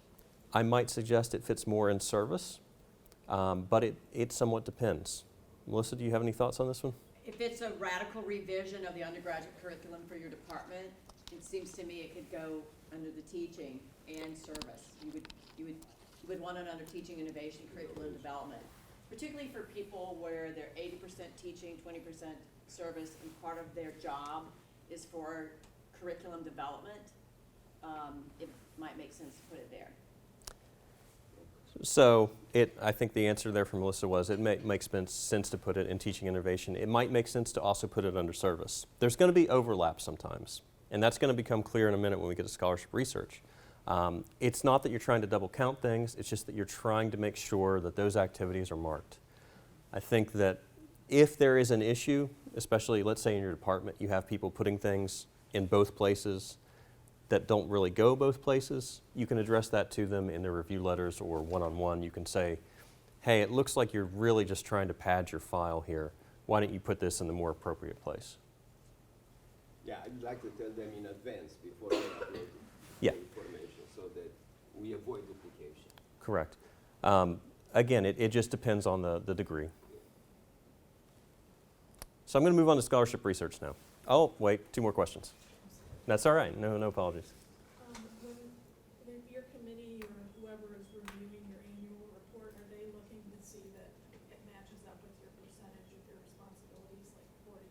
I might suggest it fits more in service, but it somewhat depends. Melissa, do you have any thoughts on this one? If it's a radical revision of the undergraduate curriculum for your department, it seems to me it could go under the teaching and service. You would want it under teaching, innovation, curriculum development, particularly for people where they're 80% teaching, 20% service, and part of their job is for curriculum development. It might make sense to put it there. So I think the answer there from Melissa was it makes sense to put it in teaching innovation. It might make sense to also put it under service. There's going to be overlap sometimes, and that's going to become clear in a minute when we get to scholarship research. It's not that you're trying to double count things, it's just that you're trying to make sure that those activities are marked. I think that if there is an issue, especially let's say in your department, you have people putting things in both places that don't really go both places, you can address that to them in their review letters or one-on-one. You can say, hey, it looks like you're really just trying to pad your file here. Why don't you put this in the more appropriate place? Yeah, I'd like to tell them in advance before they upload Yeah. the information so that we avoid duplication. Correct. Again, it just depends on the degree. So I'm going to move on to scholarship research now. Oh, wait, 2 more questions. That's all right. No apologies. When your committee or whoever is reviewing your annual report, are they looking to see that it matches up with your percentage of your responsibilities, like 40%,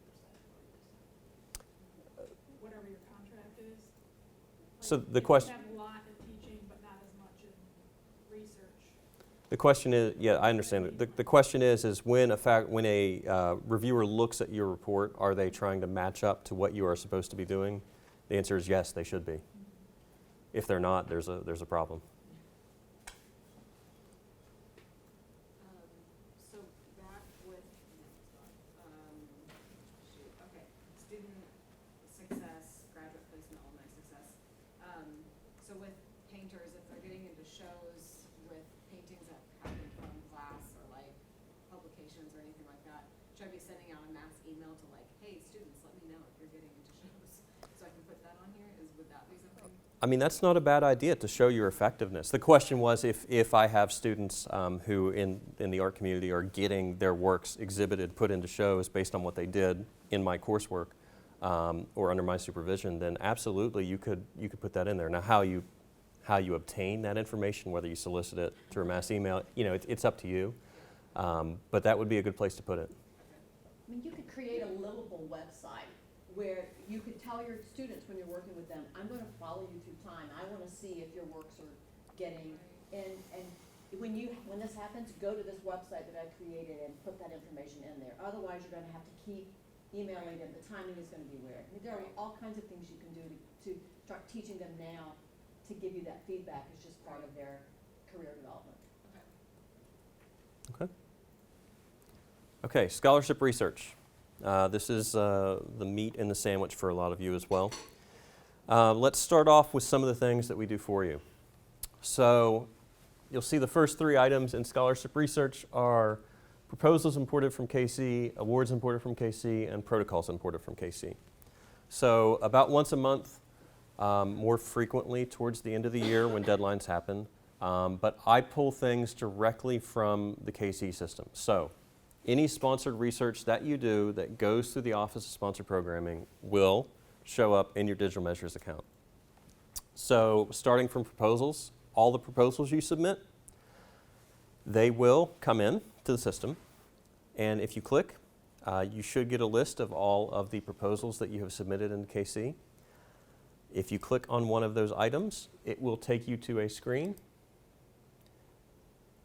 40%? Whatever your contract is? So Like, the if question- you have a lot in teaching, but not as much in research. The question is, yeah, I understand. The question is when a reviewer looks at your report, are they trying to match up to what you are supposed to be doing? The answer is yes, they should be. If they're not, there's a problem. So back with, okay, student success, graduate placement, alumni success. So with painters, if they're getting into shows with paintings that happen from class or like publications or anything like that, should I be sending out a mass email to like, hey, students, let me know if you're getting into shows, so I can put that on here? Would that be something? I mean, that's not a bad idea to show your effectiveness. The question was if I have students who in the art community are getting their works exhibited, put into shows based on what they did in my coursework or under my supervision, then absolutely you could put that in there. Now how you obtain that information, whether you solicit it through a mass email, it's up to you. But that would be a good place to put it. I mean, you could create a livable website where you could tell your students when you're working with them, I'm going to follow you through time. I want to see if your works are getting, and when this happens, go to this website that I created and put that information in there. Otherwise, you're going to have to keep emailing them. The timing is going to be weird. I mean, there are all kinds of things you can do to start teaching them now to give you that feedback. It's just part of their career development. Okay, scholarship research. This is the meat in the sandwich for a lot of you as well. Let's start off with some of the things that we do for you. So you'll see the first 3 items in scholarship research are proposals imported from KC, awards imported from KC, and protocols imported from KC. So about once a month, more frequently towards the end of the year when deadlines happen, but I pull things directly from the KC system. So any sponsored research that you do that goes through the Office of Sponsored Programming will show up in your digital measures account. So starting from proposals, all the proposals you submit, they will come in to the system, and if you click, you should get a list of all of the proposals that you have submitted in KC. If you click on one of those items, it will take you to a screen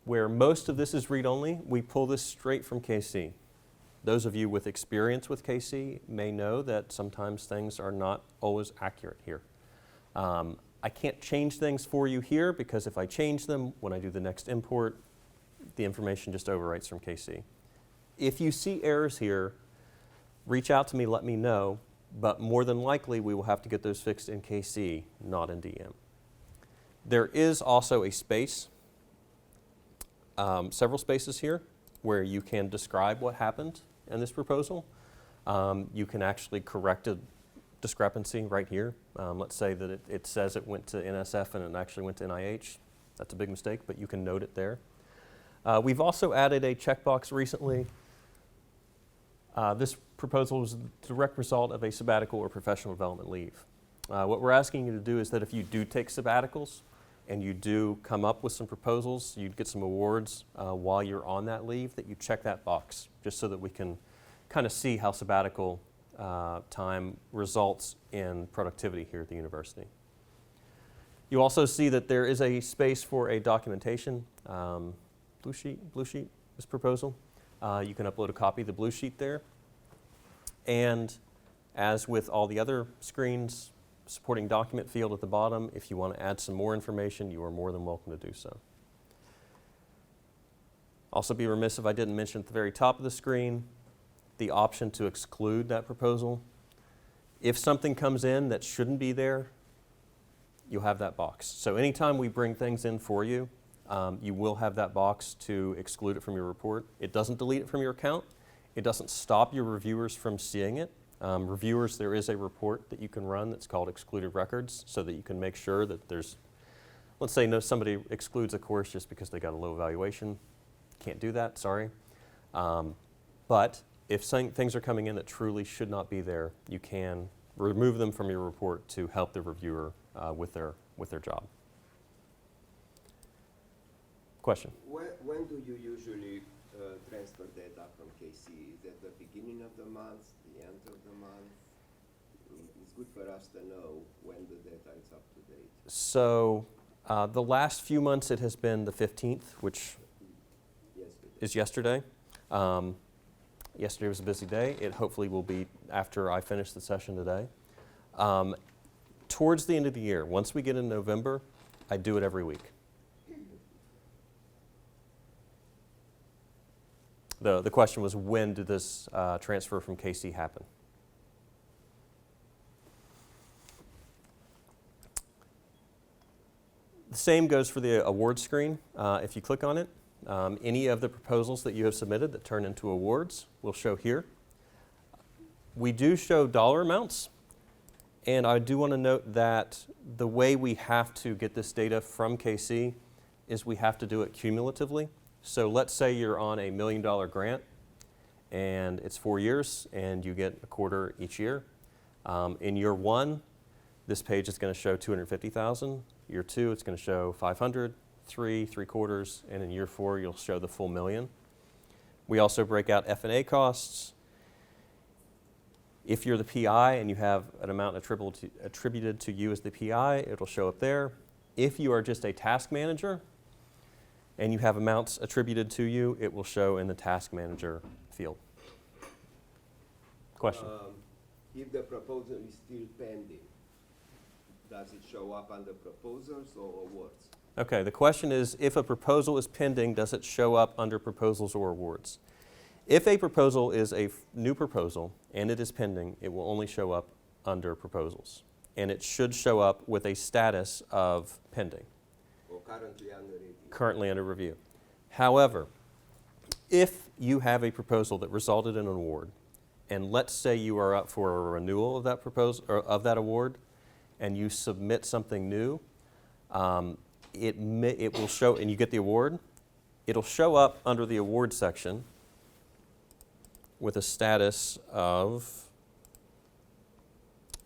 where most of this is read-only. We pull this straight from KC. Those of you with experience with KC may know that sometimes things are not always accurate here. I can't change things for you here because if I change them, when I do the next import, the information just overwrites from KC. If you see errors here, reach out to me, let me know, but more than likely we will have to get those fixed in KC, not in DM. There is also a space, several spaces here, where you can describe what happened in this proposal. You can actually correct a discrepancy right here. Let's say that it says it went to NSF and it actually went to NIH. That's a big mistake, but you can note it there. We've also added a checkbox recently. This proposal is a direct result of a sabbatical or professional development leave. What we're asking you to do is that if you do take sabbaticals and you do come up with some proposals, you'd get some awards while you're on that leave, that you check that box, just so that we can kind of see how sabbatical time results in productivity here at the university. You also see that there is a space for a documentation, blue sheet, this proposal. You can upload a copy of the blue sheet there. And as with all the other screens, supporting document field at the bottom, if you want to add some more information, you are more than welcome to do so. Also be remiss if I didn't mention at the very top of the screen the option to exclude that proposal. If something comes in that shouldn't be there, you'll have that box. So anytime we bring things in for you, you will have that box to exclude it from your report. It doesn't delete it from your account. It doesn't stop your reviewers from seeing it. Reviewers, there is a report that you can run that's called Excluded Records so that you can make sure that there's, let's say somebody excludes a course just because they got a low evaluation. Can't do that, sorry. But if things are coming in that truly should not be there, you can remove them from your report to help the reviewer with their job. Question? When do you usually transfer data from KC? Is it the beginning of the month, the end of the month? It's good for us to know when the data is up to date. So the last few months it has been the 15th, which is yesterday. Yesterday was a busy day. It hopefully will be after I finish the session today. Towards the end of the year, once we get in November, I do it every week. The question was, when did this transfer from KC happen? The same goes for the award screen. If you click on it, any of the proposals that you have submitted that turn into awards will show here. We do show dollar amounts, and I do want to note that the way we have to get this data from KC is we have to do it cumulatively. So let's say you're on a $1 million grant, and it's 4 years, and you get a quarter each year. In year one, this page is going to show $250,000. Year two, it's going to show $500,000. 3/4, and in year 4 you'll show the full $1 million. We also break out F&A costs. If you're the PI and you have an amount attributed to you as the PI, it'll show up there. If you are just a task manager and you have amounts attributed to you, it will show in the task manager field. Question? If the proposal is still pending, does it show up under proposals or awards? Okay, the question is, if a proposal is pending, does it show up under proposals or awards? If a proposal is a new proposal and it is pending, it will only show up under proposals. And it should show up with a status of pending. Or currently under review? Currently under review. However, if you have a proposal that resulted in an award, and let's say you are up for a renewal of that proposal or of that award, and you submit something new, it will show, and you get the award, it'll show up under the award section with a status of,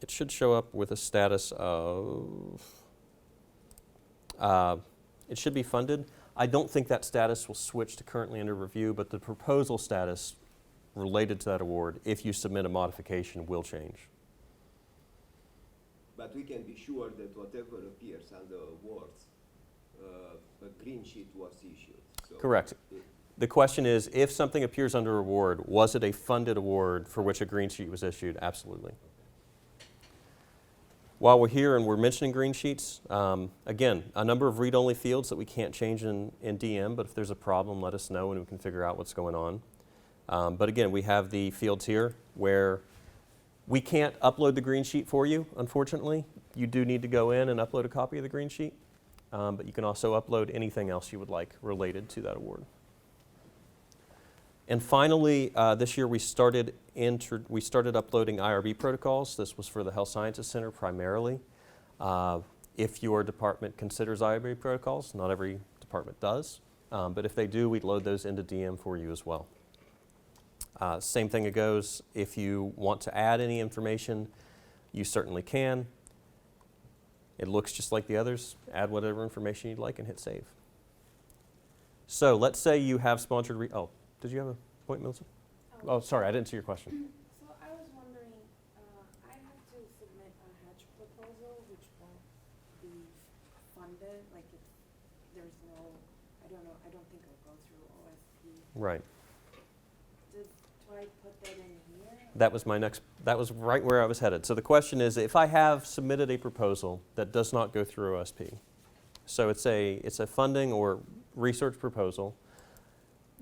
it should show up with a status of, it should be funded. I don't think that status will switch to currently under review, but the proposal status related to that award, if you submit a modification, will change. But we can be sure that whatever appears under awards, a green sheet was issued. So Correct. The question is, if something appears under award, was it a funded award for which a green sheet was issued? Absolutely. While we're here and we're mentioning green sheets, again, a number of read-only fields that we can't change in DM, but if there's a problem, let us know and we can figure out what's going on. But again, we have the fields here where we can't upload the green sheet for you, unfortunately. You do need to go in and upload a copy of the green sheet, but you can also upload anything else you would like related to that award. And finally, this year we started uploading IRB protocols. This was for the Health Sciences Center primarily. If your department considers IRB protocols, not every department does, but if they do, we'd load those into DM for you as well. Same thing it goes, if you want to add any information, you certainly can. It looks just like the others. Add whatever information you'd like and hit save. So let's say you have sponsored, oh, did you have a point, Melissa? Oh, sorry, I didn't see your question. So I was wondering, I have to submit a hatch proposal which won't be funded, like if there's no, I don't think it'll go through OSP. Right. Do I put that in here? That was right where I was headed. So the question is, if I have submitted a proposal that does not go through OSP, so it's a funding or research proposal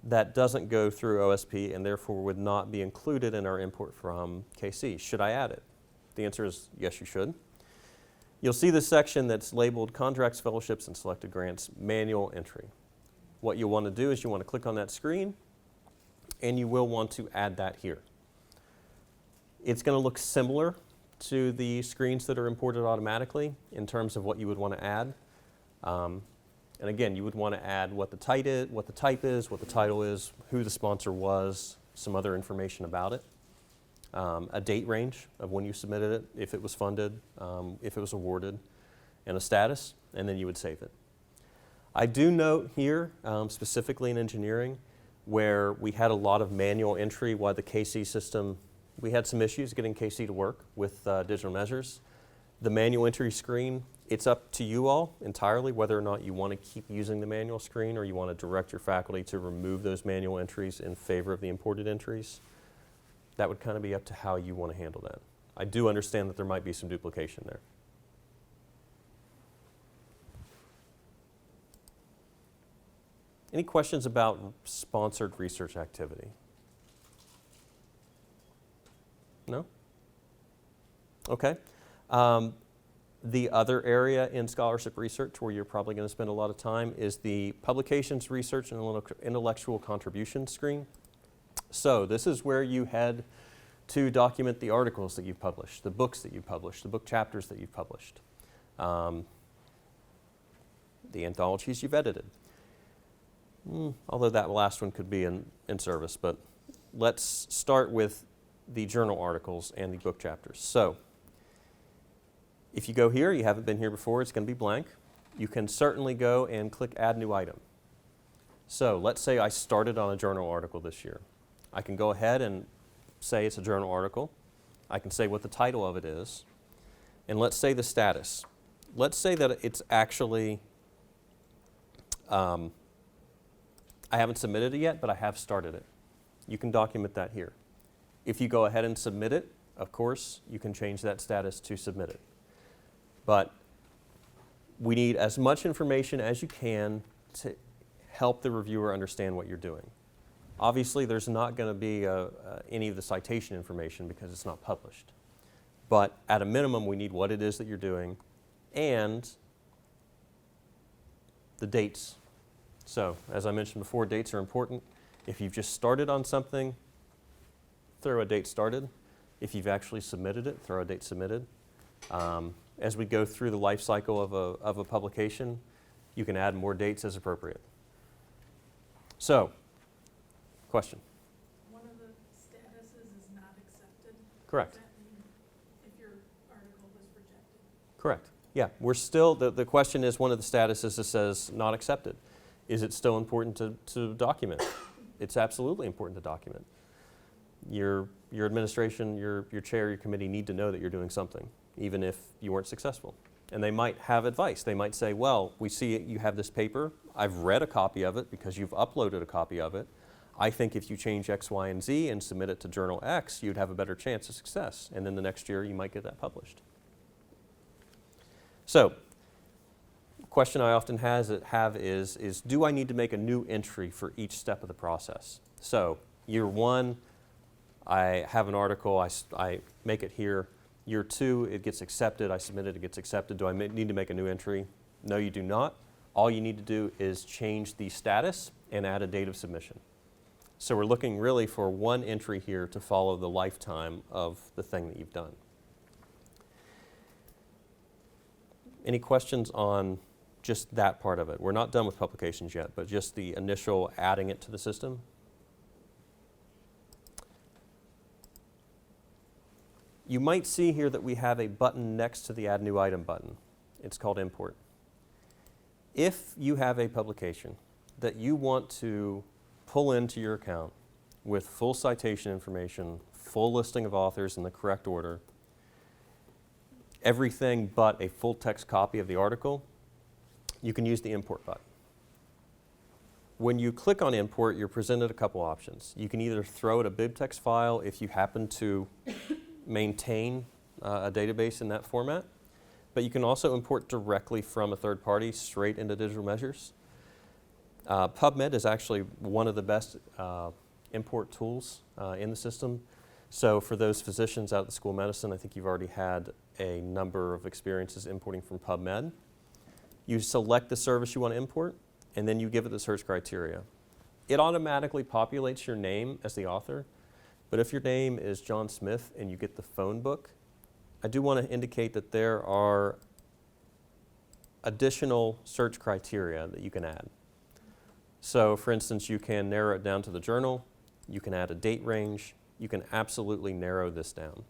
that doesn't go through OSP and therefore would not be included in our import from KC, should I add it? The answer is yes, you should. You'll see the section that's labeled Contracts, Fellowships, and Selected Grants, Manual Entry. What you want to do is you want to click on that screen, and you will want to add that here. It's going to look similar to the screens that are imported automatically in terms of what you would want to add. And again, you would want to add what the type is, what the title is, who the sponsor was, some other information about it, a date range of when you submitted it, if it was funded, if it was awarded, and a status, and then you would save it. I do note here, specifically in engineering, where we had a lot of manual entry while the KC system, we had some issues getting KC to work with digital measures. The manual entry screen, it's up to you all entirely whether or not you want to keep using the manual screen or you want to direct your faculty to remove those manual entries in favor of the imported entries. That would kind of be up to how you want to handle that. I do understand that there might be some duplication there. Any questions about sponsored research activity? No? Okay. The other area in scholarship research where you're probably going to spend a lot of time is the publications, research, and intellectual contribution screen. So this is where you head to document the articles that you've published, the books that you've published, the book chapters that you've published, the anthologies you've edited. Although that last one could be in service, but let's start with the journal articles and the book chapters. So if you go here, you haven't been here before, it's going to be blank. You can certainly go and click Add New Item. So let's say I started on a journal article this year. I can go ahead and say it's a journal article. I can say what the title of it is. And let's say the status. Let's say that it's actually, I haven't submitted it yet, but I have started it. You can document that here. If you go ahead and submit it, of course, you can change that status to submitted. But we need as much information as you can to help the reviewer understand what you're doing. Obviously, there's not going to be any of the citation information because it's not published. But at a minimum, we need what it is that you're doing and the dates. So, as I mentioned before, dates are important. If you've just started on something, throw a date started. If you've actually submitted it, throw a date submitted. As we go through the life cycle of a publication, you can add more dates as appropriate. So, question? One of the statuses is not accepted. Correct. Does that mean if your article was rejected? Correct. Yeah, we're still, the question is one of the statuses that says not accepted. Is it still important to document? It's absolutely important to document. Your administration, your chair, your committee need to know that you're doing something, even if you weren't successful. And they might have advice. They might say, well, we see you have this paper. I've read a copy of it because you've uploaded a copy of it. I think if you change X, Y, and Z and submit it to Journal X, you'd have a better chance of success. And then the next year, you might get that published. So, the question I often have is, do I need to make a new entry for each step of the process? So, year one, I have an article, I make it here. Year two, it gets accepted, I submit it, it gets accepted. Do I need to make a new entry? No, you do not. All you need to do is change the status and add a date of submission. So we're looking really for one entry here to follow the lifetime of the thing that you've done. Any questions on just that part of it? We're not done with publications yet, but just the initial adding it to the system. You might see here that we have a button next to the Add New Item button. It's called Import. If you have a publication that you want to pull into your account with full citation information, full listing of authors in the correct order, everything but a full text copy of the article, you can use the Import button. When you click on Import, you're presented a couple options. You can either throw it a BibTeX file if you happen to maintain a database in that format, but you can also import directly from a third party straight into Digital Measures. PubMed is actually one of the best import tools in the system. So for those physicians out at the School of Medicine, I think you've already had a number of experiences importing from PubMed. You select the service you want to import, and then you give it the search criteria. It automatically populates your name as the author. But if your name is John Smith and you get the phone book, I do want to indicate that there are additional search criteria that you can add. So for instance, you can narrow it down to the journal, you can add a date range, you can absolutely narrow this down.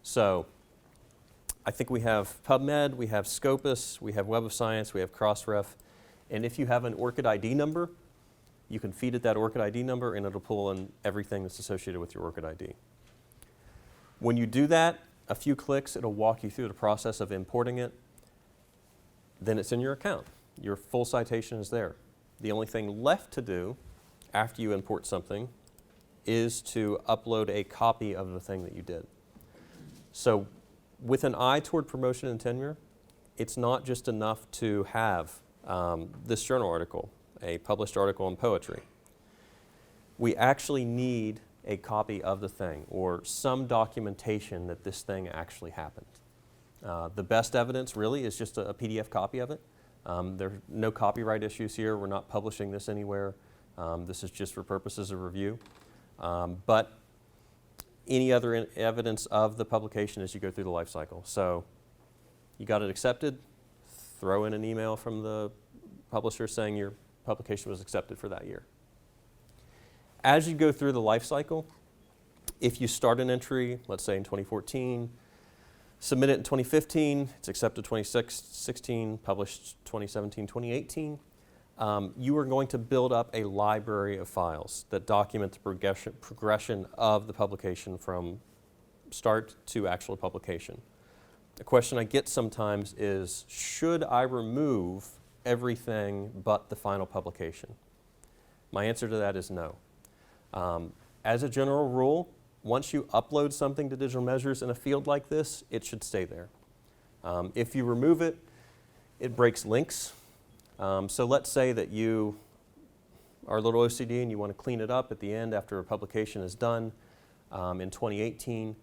So I think we have PubMed, we have Scopus, we have Web of Science, we have Crossref, and if you have an ORCID ID number, you can feed it that ORCID ID number and it'll pull in everything that's associated with your ORCID ID. When you do that, a few clicks, it'll walk you through the process of importing it. Then it's in your account. Your full citation is there. The only thing left to do after you import something is to upload a copy of the thing that you did. So with an eye toward promotion and tenure, it's not just enough to have this journal article, a published article in poetry. We actually need a copy of the thing or some documentation that this thing actually happened. The best evidence really is just a PDF copy of it. There are no copyright issues here. We're not publishing this anywhere. This is just for purposes of review. But any other evidence of the publication as you go through the life cycle. So you got it accepted, throw in an email from the publisher saying your publication was accepted for that year. As you go through the life cycle, if you start an entry, let's say in 2014, submit it in 2015, it's accepted 2016, published 2017, 2018, you are going to build up a library of files that document the progression of the publication from start to actual publication. A question I get sometimes is, should I remove everything but the final publication? My answer to that is no. As a general rule, once you upload something to Digital Measures in a field like this, it should stay there. If you remove it, it breaks links. So let's say that you are a little OCD and you want to clean it up at the end after a publication is done in 2018,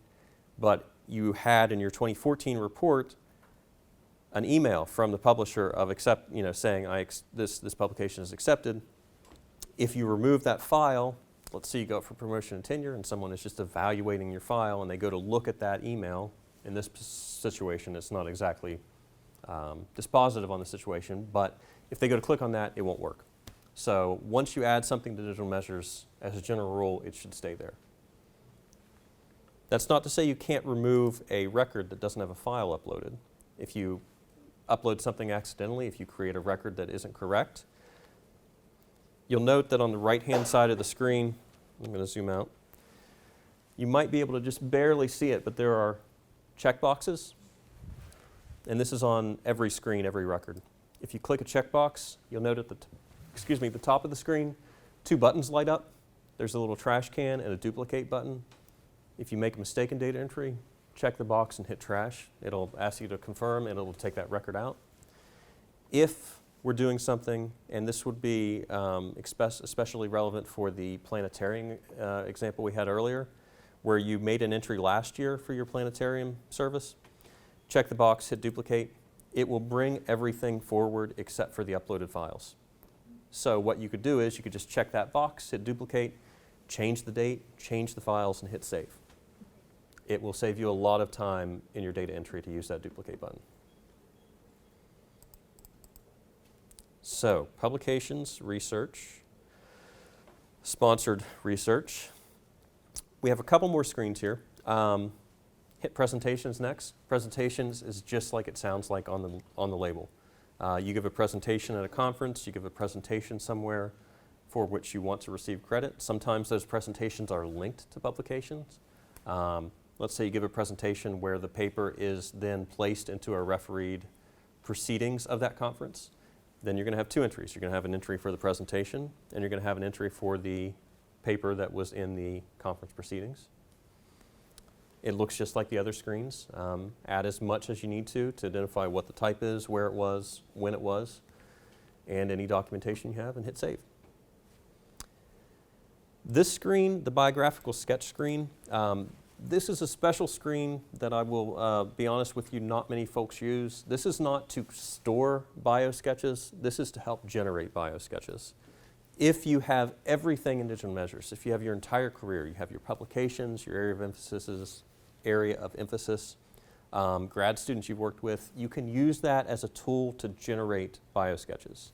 but you had in your 2014 report an email from the publisher of saying this publication is accepted. If you remove that file, let's say you go for promotion and tenure and someone is just evaluating your file and they go to look at that email. In this situation, it's not exactly dispositive on the situation, but if they go to click on that, it won't work. So once you add something to Digital Measures, as a general rule, it should stay there. That's not to say you can't remove a record that doesn't have a file uploaded. If you upload something accidentally, if you create a record that isn't correct, you'll note that on the right-hand side of the screen, I'm going to zoom out, you might be able to just barely see it, but there are checkboxes, and this is on every screen, every record. If you click a checkbox, you'll note at the top of the screen, two buttons light up. There's a little trash can and a duplicate button. If you make a mistake in data entry, check the box and hit trash. It'll ask you to confirm and it'll take that record out. If we're doing something, and this would be especially relevant for the planetarium example we had earlier, where you made an entry last year for your planetarium service, check the box, hit duplicate. It will bring everything forward except for the uploaded files. So what you could do is you could just check that box, hit duplicate, change the date, change the files, and hit save. It will save you a lot of time in your data entry to use that duplicate button. So, publications, research, sponsored research. We have a couple more screens here. Hit presentations next. Presentations is just like it sounds like on the label. You give a presentation at a conference, you give a presentation somewhere for which you want to receive credit. Sometimes those presentations are linked to publications. Let's say you give a presentation where the paper is then placed into a refereed proceedings of that conference. Then you're going to have two entries. You're going to have an entry for the presentation, and you're going to have an entry for the paper that was in the conference proceedings. It looks just like the other screens. Add as much as you need to identify what the type is, where it was, when it was, and any documentation you have, and hit save. This screen, the biographical sketch screen, this is a special screen that I will be honest with you, not many folks use. This is not to store bio sketches. This is to help generate bio sketches. If you have everything in digital measures, if you have your entire career, you have your publications, your area of emphasis, grad students you've worked with, you can use that as a tool to generate bio sketches.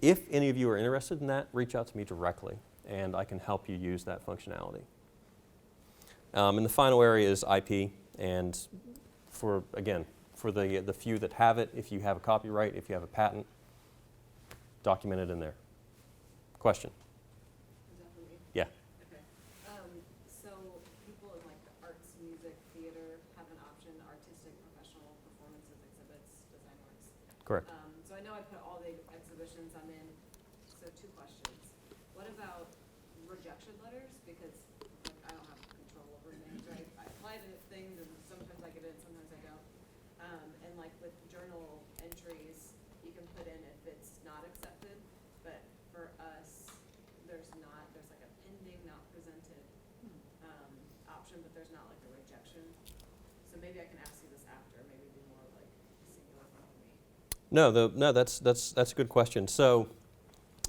If any of you are interested in that, reach out to me directly, and I can help you use that functionality. And the final area is IP, and for the few that have it, if you have a copyright, if you have a patent, document it in there. Question? Is that for me? Yeah. Okay. So people in like the arts, music, theater have an option, artistic, professional, performances, exhibits, design works. Correct. So I know I put all the exhibitions I'm in, so 2 questions. What about rejection letters? Because like, I don't have control over names, right? I apply to things and sometimes I get in, sometimes I don't. And like with journal entries, you can put in if it's not accepted, but for us, there's like a pending, not presented option, but there's not like a rejection. So maybe I can ask you this after, maybe be more like singular for me. No, that's a good question. So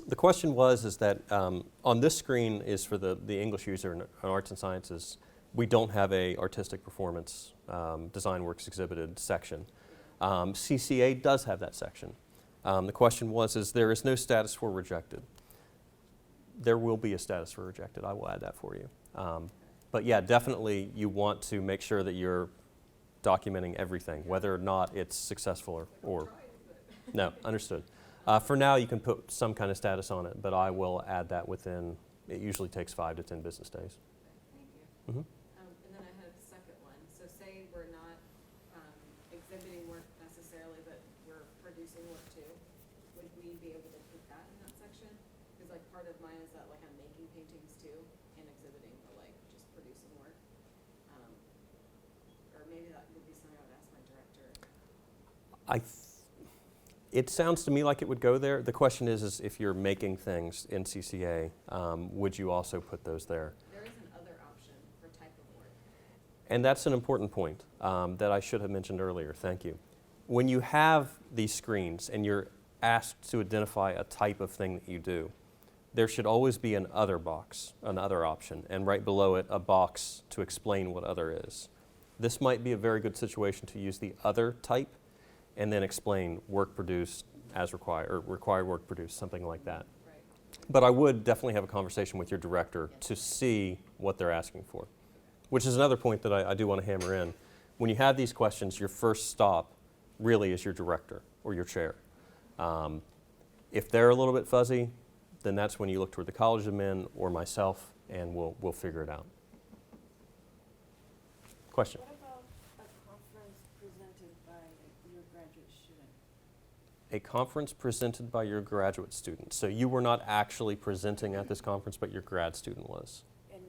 the question is that on this screen is for the English user in arts and sciences. We don't have a artistic performance design works exhibited section. CCA does have that section. The question is there is no status for rejected. There will be a status for rejected. I will add that for you. But yeah, definitely you want to make sure that you're documenting everything, whether or not it's successful or no, understood. For now, you can put some kind of status on it, but I will add that within, it usually takes 5 to 10 business days. Thank you. Mm-hmm. And then I had a second one. So say we're not exhibiting work necessarily, but we're producing work too. Would we be able to put that in that section? Because like part of mine is that like I'm making paintings too and exhibiting, but like just producing work. Or maybe that would be something I would ask my director. It sounds to me like it would go there. The question is if you're making things in CCA, would you also put those there? There is an other option for type of work. And that's an important point that I should have mentioned earlier. Thank you. When you have these screens and you're asked to identify a type of thing that you do, there should always be an other box, an other option, and right below it a box to explain what other is. This might be a very good situation to use the other type and then explain work produced as required, or required work produced, something like that. Right. But I would definitely have a conversation with your director to see what they're asking for, which is another point that I do want to hammer in. When you have these questions, your first stop really is your director or your chair. If they're a little bit fuzzy, then that's when you look toward the College of Men or myself, and we'll figure it out. Question? What about a conference presented by your graduate student? A conference presented by your graduate student. So you were not actually presenting at this conference, but your grad student was. And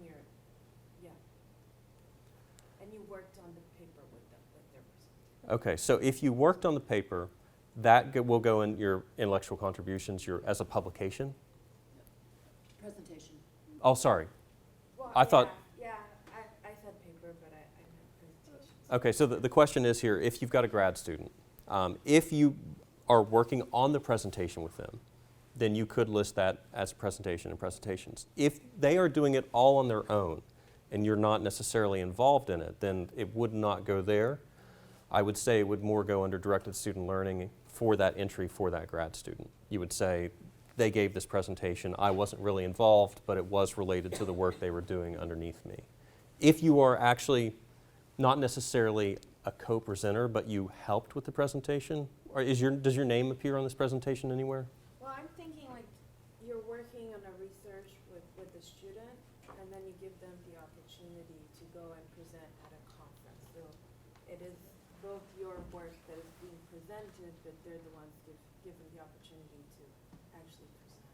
and you worked on the paper with them, with their presentation. Okay, so if you worked on the paper, that will go in your intellectual contributions as a publication. Presentation. Oh, sorry. Well, I thought- Yeah, I said paper, but I meant presentation. Okay, so the question is here, if you've got a grad student, if you are working on the presentation with them, then you could list that as a presentation and presentations. If they are doing it all on their own and you're not necessarily involved in it, then it would not go there. I would say it would more go under directed student learning for that entry for that grad student. You would say, they gave this presentation, I wasn't really involved, but it was related to the work they were doing underneath me. If you are actually not necessarily a co-presenter, but you helped with the presentation, or does your name appear on this presentation anywhere? Well, I'm thinking like you're working on a research with the student, and then you give them the opportunity to go and present at a conference. So it is both your work that is being presented, but they're the ones given the opportunity to actually present.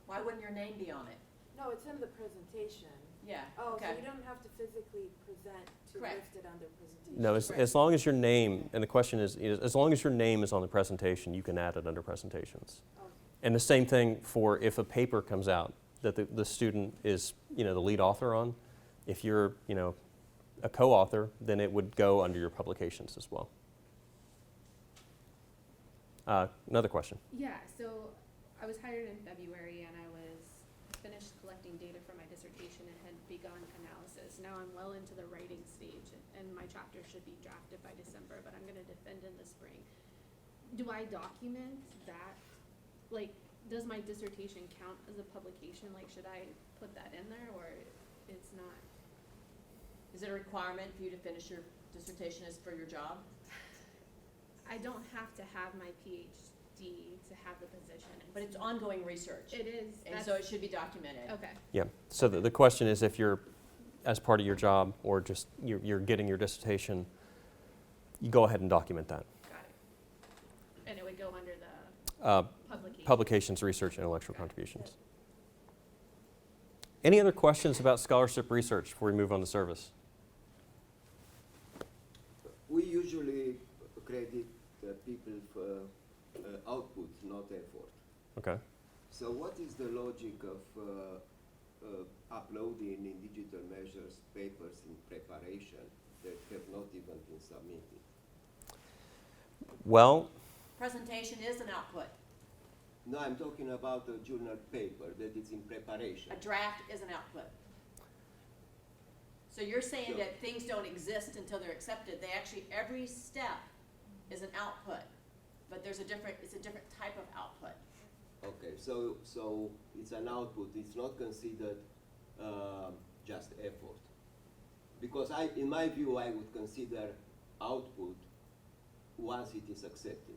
Why wouldn't your name be on it? No, it's in the presentation. Yeah, Oh, okay. so you don't have to physically present to Correct. list it under presentation. No, as long as your name, and the question is, as long as your name is on the presentation, you can add it under presentations. Okay. And the same thing for if a paper comes out that the student is, the lead author on, if you're, a co-author, then it would go under your publications as well. Another question. Yeah, so I was hired in February and I was finished collecting data for my dissertation and had begun analysis. Now I'm well into the writing stage and my chapter should be drafted by December, but I'm gonna defend in the spring. Do I document that? Like, does my dissertation count as a publication? Like, should I put that in there or it's not? Is it a requirement for you to finish your dissertation as for your job? I don't have to have my PhD to have the position. But it's ongoing research. It is. And so it should be documented. Okay. Yeah, so the question is if you're, as part of your job, or just you're getting your dissertation, you go ahead and document that. Got it. And it would go under the publication. Publications, research, intellectual contributions. Any other questions about scholarship research before we move on to service? We usually credit people for output, not effort. Okay. So what is the logic of uploading in digital measures papers in preparation that have not even been submitted? Well, Presentation is an output. No, I'm talking about a journal paper that is in preparation. A draft is an output. So you're saying Sure. that things don't exist until they're accepted. They actually, every step is an output, but it's a different type of output. Okay, so it's an output. It's not considered just effort, because in my view, I would consider output once it is accepted.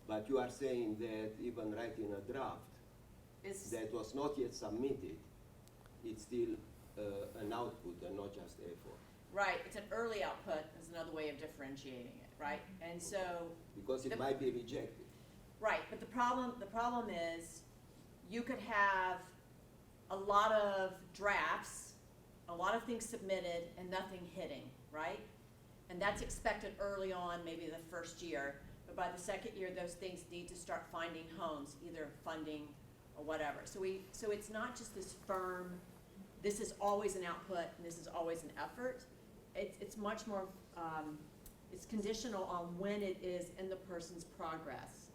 But you are saying that even writing a draft that was not yet submitted, it's still an output and not just effort. Right, it's an early output is another way of differentiating it, right? And so, Because it might be rejected. right, but the problem is you could have a lot of drafts, a lot of things submitted and nothing hitting, right? And that's expected early on, maybe the first year. But by the second year, those things need to start finding homes, either funding or whatever. So it's not just this firm, this is always an output and this is always an effort. It's much more, it's conditional on when it is in the person's progress.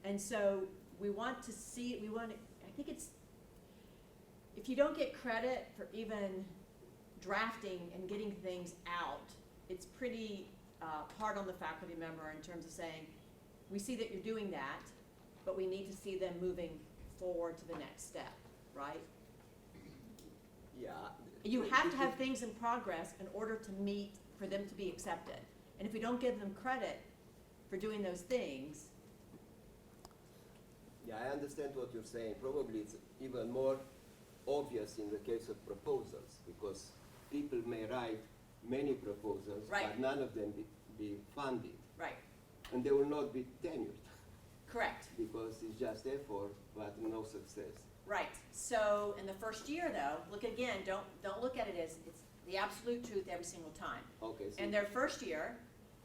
And so we want to see, I think it's, if you don't get credit for even drafting and getting things out, it's pretty hard on the faculty member in terms of saying, we see that you're doing that, but we need to see them moving forward to the next step, right? Yeah. You have to have things in progress in order to meet, for them to be accepted. And if we don't give them credit for doing those things, Yeah, I understand what you're saying. Probably it's even more obvious in the case of proposals, because people may write many proposals, Right. but none of them be funded. right, And they will not be tenured, correct. because it's just effort, but no success. Right, so in the first year though, look again, don't look at it as it's the absolute truth every single time. Okay, so In their first year,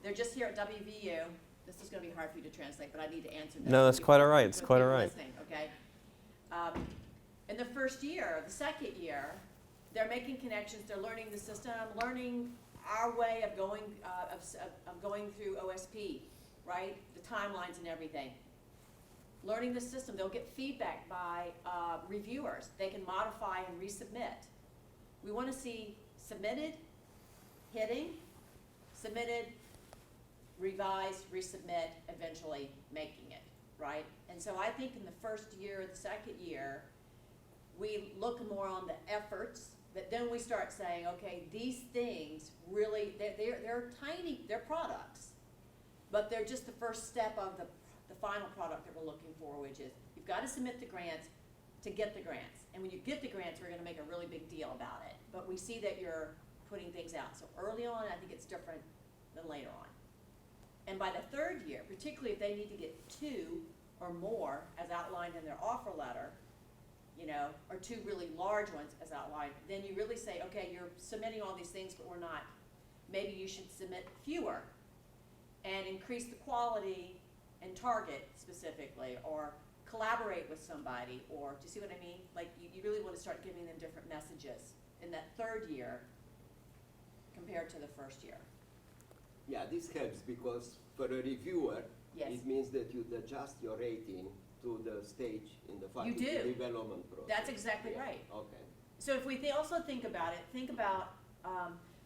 they're just here at WVU, this is gonna be hard for you to translate, but I need to answer this. No, that's quite all right. It's For quite all people right. listening, okay? In the first year, the second year, they're making connections, they're learning the system, learning our way of going, of going through OSP, right? The timelines and everything. Learning the system, they'll get feedback by reviewers. They can modify and resubmit. We want to see submitted, hitting, submitted, revised, resubmit, eventually making it, right? And so I think in the first year, the second year, we look more on the efforts, but then we start saying, okay, these things really, they're tiny, they're products, but they're just the first step of the final product that we're looking for, which is you've got to submit the grants to get the grants. And when you get the grants, we're going to make a really big deal about it. But we see that you're putting things out. So early on, I think it's different than later on. And by the third year, particularly if they need to get 2 or more as outlined in their offer letter, you know, or 2 really large ones as outlined, then you really say, okay, you're submitting all these things, but we're not. Maybe you should submit fewer and increase the quality and target specifically, or collaborate with somebody, or, do you see what I mean? Like, you really want to start giving them different messages in that third year compared to the first year. yeah, this helps, because for a reviewer, Yes. it means that you adjust your rating to stage in the You faculty do. development process. That's exactly Yeah, right. Okay. So if we also think about it, think about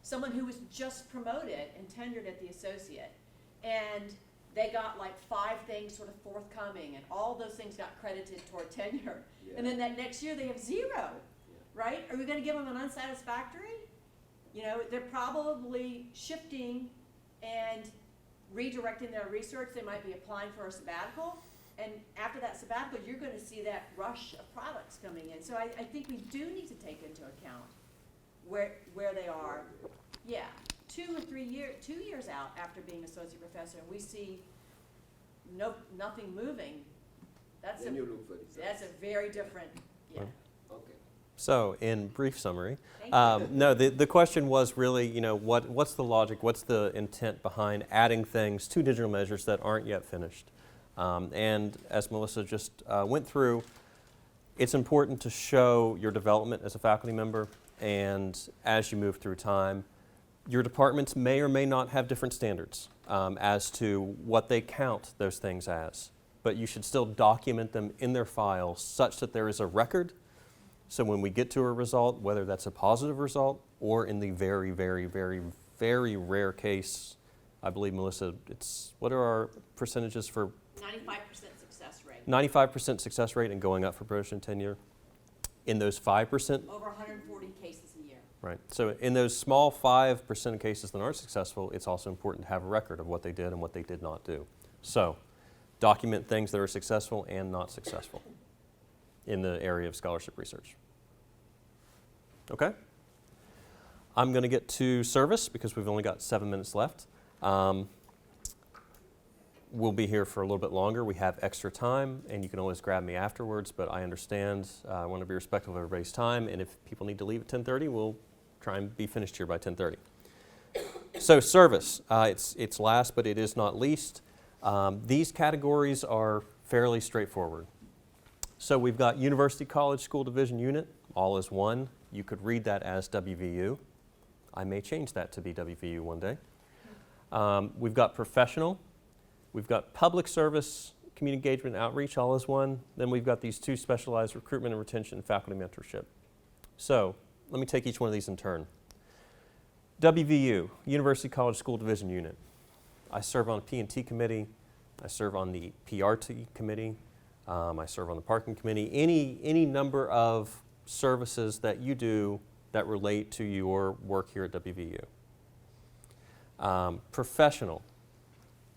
someone who was just promoted and tendered at the associate, and they got like 5 things sort of forthcoming, and all those things got credited toward tenure. Yeah. And then that next year they have 0, Yeah. right? Are we gonna give them an unsatisfactory? You know, they're probably shifting and redirecting their research. They might be applying for a sabbatical. And after that sabbatical, you're gonna see that rush of products coming in. So I think we do need to take into account where they are. Yeah, 2 or 3 years, 2 years out after being associate professor, and we see nothing moving. That's Then you look for results. that's a very different, yeah. Okay. So, in brief summary, Thank you. no, the question was really, you know, what's the logic, what's the intent behind adding things to digital measures that aren't yet finished? And as Melissa just went through, it's important to show your development as a faculty member, and as you move through time, your departments may or may not have different standards as to what they count those things as, but you should still document them in their files such that there is a record. So when we get to a result, whether that's a positive result or in the very, very, very, very rare case, I believe, Melissa, what are our percentages for 95% success rate. 95% success rate and going up for promotion tenure? In those 5%, Over 140 cases a year. right. So in those small 5% of cases that aren't successful, it's also important to have a record of what they did and what they did not do. So document things that are successful and not successful in the area of scholarship research. Okay? I'm going to get to service because we've only got 7 minutes left. We'll be here for a little bit longer. We have extra time, and you can always grab me afterwards, but I understand. I want to be respectful of everybody's time, and if people need to leave at 10:30, we'll try and be finished here by 10:30. So service, it's last, but it is not least. These categories are fairly straightforward. So we've got University College School Division Unit, all as one. You could read that as WVU. I may change that to be WVU one day. We've got professional. We've got public service, community engagement, and outreach, all as one. Then we've got these 2 specialized recruitment and retention and faculty mentorship. So let me take each one of these in turn. WVU, University College School Division Unit. I serve on a P&T committee. I serve on the PRT committee. I serve on the parking committee. Any number of services that you do that relate to your work here at WVU. Professional.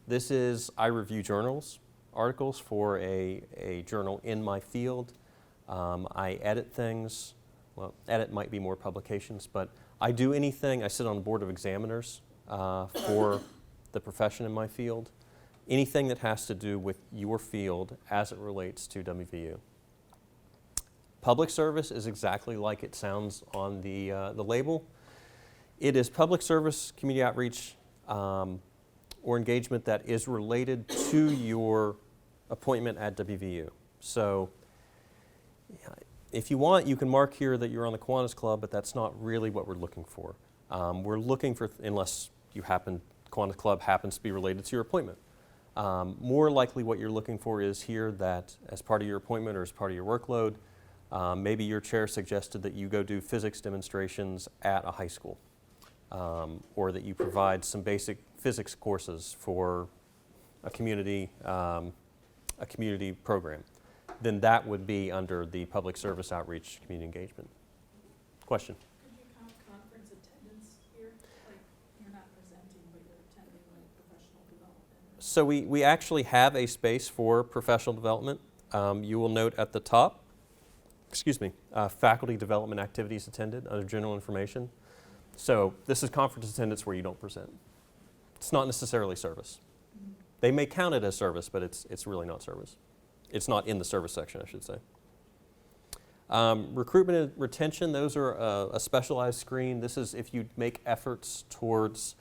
This is, I review articles for a journal in my field. I edit things. Well, edit might be more publications, but I do anything. I sit on the board of examiners for the profession in my field. Anything that has to do with your field as it relates to WVU. Public service is exactly like it sounds on the label. It is public service, community outreach, or engagement that is related to your appointment at WVU. So if you want, you can mark here that you're on the Kiwanis Club, but that's not really what we're looking for. We're looking for, unless Kiwanis Club happens to be related to your appointment. More likely what you're looking for is here that as part of your appointment or as part of your workload, maybe your chair suggested that you go do physics demonstrations at a high school, or that you provide some basic physics courses for a community program. Then that would be under the public service outreach community engagement. Question? Could you count conference attendance here? Like, you're not presenting, but you're attending like professional development? So we actually have a space for professional development. You will note at the top, faculty development activities attended under general information. So this is conference attendance where you don't present. It's not necessarily service. They may count it as service, but it's really not service. It's not in the service section, I should say. Recruitment and retention, those are a specialized screen. This is if you make efforts towards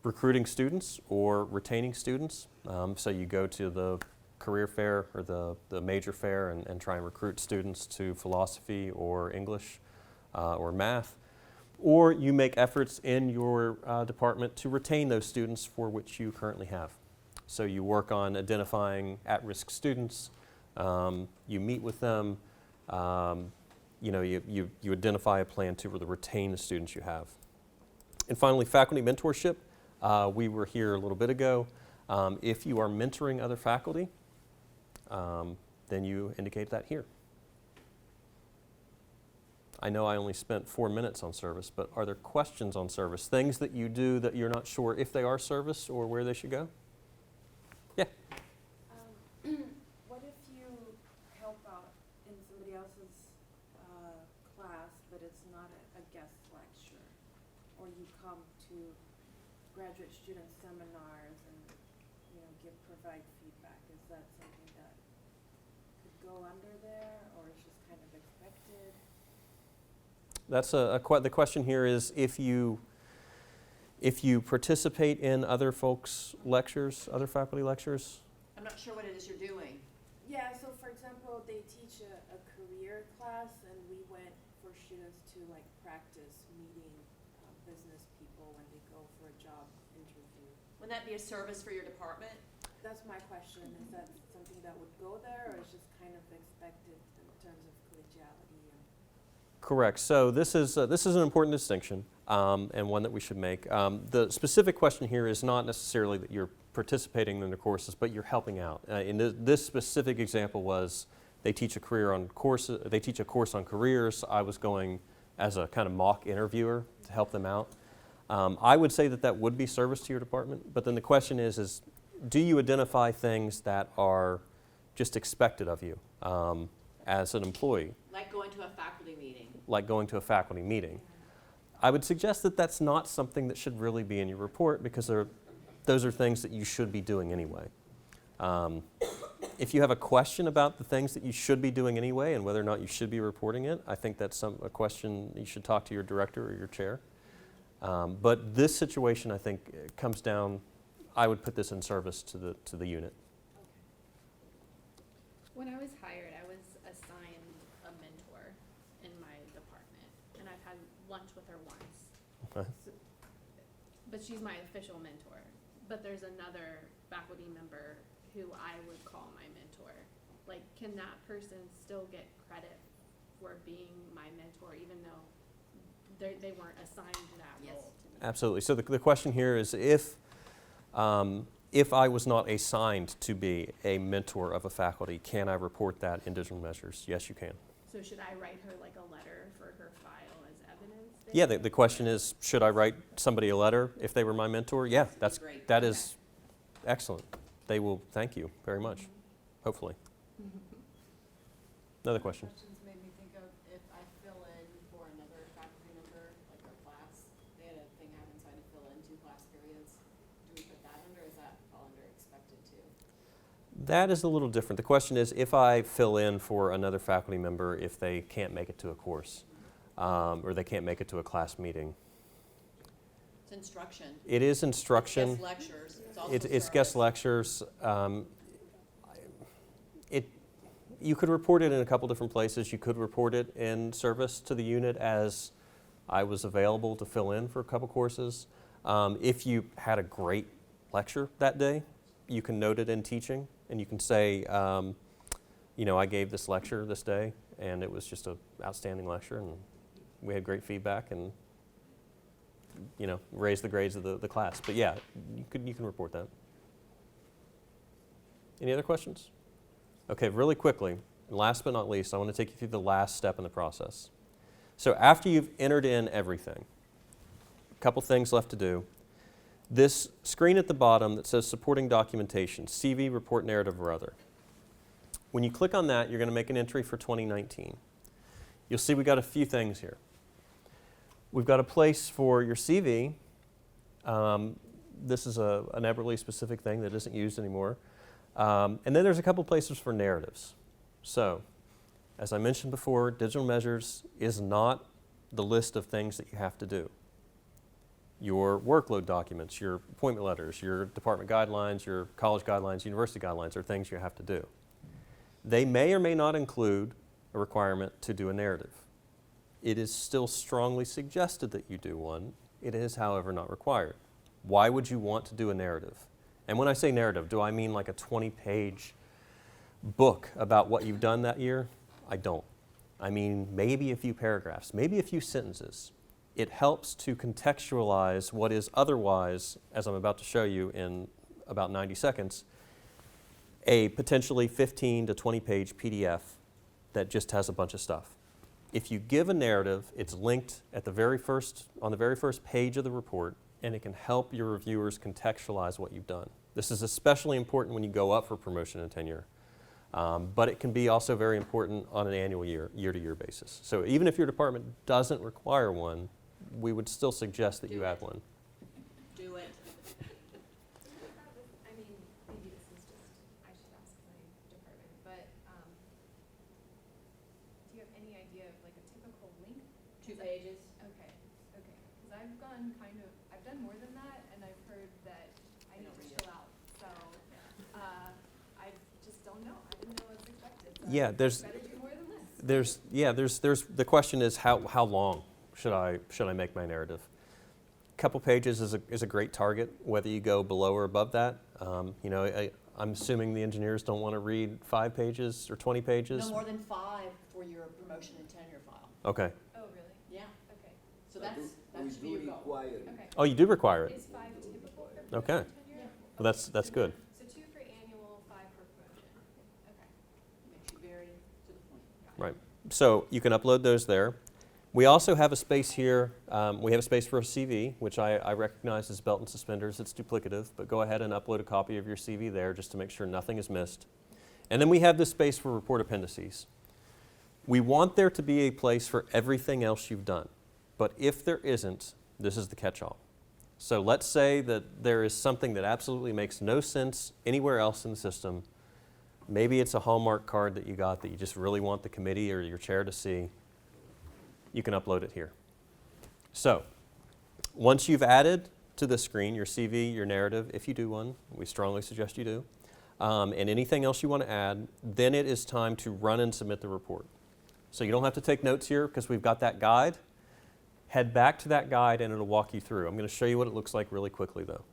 recruiting students or retaining students. So you go to the career fair or the major fair and try and recruit students to philosophy or English or math. Or you make efforts in your department to retain those students for which you currently have. So you work on identifying at-risk students, You meet with them, you identify a plan to retain the students you have. And finally, faculty mentorship. We were here a little bit ago. If you are mentoring other faculty, then you indicate that here. I know I only spent 4 minutes on service, but are there questions on service? Things that you do that you're not sure if they are service or where they should go? Yeah. What if you help out in somebody else's class, but it's not a guest lecture? Or you come to graduate student seminars and, provide feedback? Is that something that could go under there, or is just kind of expected? That's the question here is if you participate in other folks' lectures, other faculty lectures. I'm not sure what it is you're doing. Yeah, so for example, they teach a career class, and we went for students to practice meeting business people when they go for a job interview. Wouldn't that be a service for your department? That's my question. Is that something that would go there, or is just kind of expected in terms of collegiality? Correct. So this is an important distinction, and one that we should make. The specific question here is not necessarily that you're participating in the courses, but you're helping out. In this specific example was they teach a course on careers. I was going as a kind of mock interviewer to help them out. I would say that would be service to your department, but then the question is do you identify things that are just expected of you as an employee? Like going to a faculty meeting. Like going to a faculty meeting. I would suggest that that's not something that should really be in your report, because those are things that you should be doing anyway. If you have a question about the things that you should be doing anyway and whether or not you should be reporting it, I think that's a question you should talk to your director or your chair. But this situation, I think, comes down, I would put this in service to the unit. When I was hired, I was assigned a mentor in my department, and I've had lunch with her once. Okay. But she's my official mentor. But there's another faculty member who I would call my mentor. Can that person still get credit for being my mentor, even though they weren't assigned that role to me? Absolutely. So the question here is if I was not assigned to be a mentor of a faculty, can I report that in digital measures? Yes, you can. So should I write her a letter for her file as evidence? Yeah, the question is, should I write somebody a letter if they were my mentor? Yeah, Great. that is excellent. They will thank you very much, hopefully. Another question. Questions made me think of if I fill in for another faculty member, like a class, they had a thing happen, so I had to fill in 2 class periods. Do we put that under, or is that fall under expected too? That is a little different. The question is if I fill in for another faculty member if they can't make it to a course, or they can't make it to a class meeting. It's instruction. It is instruction. It's guest lectures. It's also It's guest service. lectures. You could report it in a couple different places. You could report it in service to the unit as I was available to fill in for a couple courses. If you had a great lecture that day, you can note it in teaching, and you can say, I gave this lecture this day, and it was just an outstanding lecture, and we had great feedback, and raise the grades of the class. But yeah, you can report that. Any other questions? Okay, really quickly, and last but not least, I want to take you through the last step in the process. So after you've entered in everything, a couple things left to do. This screen at the bottom that says supporting documentation, CV, report, narrative, or other. When you click on that, you're going to make an entry for 2019. You'll see we've got a few things here. We've got a place for your CV. This is an Eberly specific thing that isn't used anymore. And then there's a couple places for narratives. So, as I mentioned before, digital measures is not the list of things that you have to do. Your workload documents, your appointment letters, your department guidelines, your college guidelines, university guidelines are things you have to do. They may or may not include a requirement to do a narrative. It is still strongly suggested that you do one. It is, however, not required. Why would you want to do a narrative? And when I say narrative, do I mean like a 20-page book about what you've done that year, I don't. I mean, maybe a few paragraphs, maybe a few sentences. It helps to contextualize what is otherwise, as I'm about to show you in about 90 seconds, a potentially 15 to 20 page PDF that just has a bunch of stuff. If you give a narrative, it's linked at the very first, on the very first page of the report, and it can help your reviewers contextualize what you've done. This is especially important when you go up for promotion and tenure, but it can be also very important on an annual year-to-year basis. So even if your department doesn't require one, we would still suggest that you add one. Do it. I mean, maybe this is just, I should ask my department, but, do you have any idea of like a typical length? 2 pages. Okay, because I've gone I've done more than that, and I've heard that I need to chill out, so, I just don't know, I didn't know what's expected. So Yeah, there's better do more than this. there's the question is how long should I make my narrative? A couple pages is a great target, whether you go below or above that. You know, I'm assuming the engineers don't want to read 5 pages or 20 pages. No more than 5 for your promotion and tenure file. Okay. Oh, really? Yeah, Okay, so But that we should be do your goal. require it. okay. Oh, you do require it. Is 5 typical for Okay. promotion and tenure? Well, that's good. So 2 for annual, 5 for promotion. Okay. Makes you very to the point. Right. So you can upload those there. We also have a space here. We have a space for a CV, which I recognize as belt and suspenders. It's duplicative, but go ahead and upload a copy of your CV there just to make sure nothing is missed. And then we have this space for report appendices. We want there to be a place for everything else you've done. But if there isn't, this is the catch-all. So let's say that there is something that absolutely makes no sense anywhere else in the system. Maybe it's a Hallmark card that you got that you just really want the committee or your chair to see. You can upload it here. So once you've added to the screen your CV, your narrative, if you do one, we strongly suggest you do, and anything else you want to add, then it is time to run and submit the report. So you don't have to take notes here because we've got that guide. Head back to that guide and it'll walk you through. I'm going to show you what it looks like really quickly though.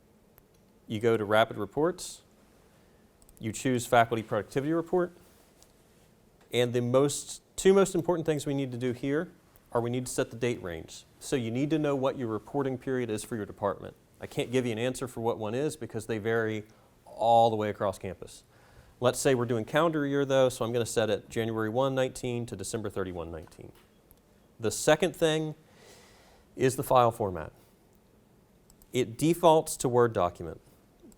You go to Rapid Reports, you choose Faculty Productivity Report, and the two most important things we need to do here are we need to set the date range. So you need to know what your reporting period is for your department. I can't give you an answer for what one is because they vary all the way across campus. Let's say we're doing calendar year though, so I'm going to set it January 1, 19 to December 31, 19. The second thing is the file format. It defaults to Word document.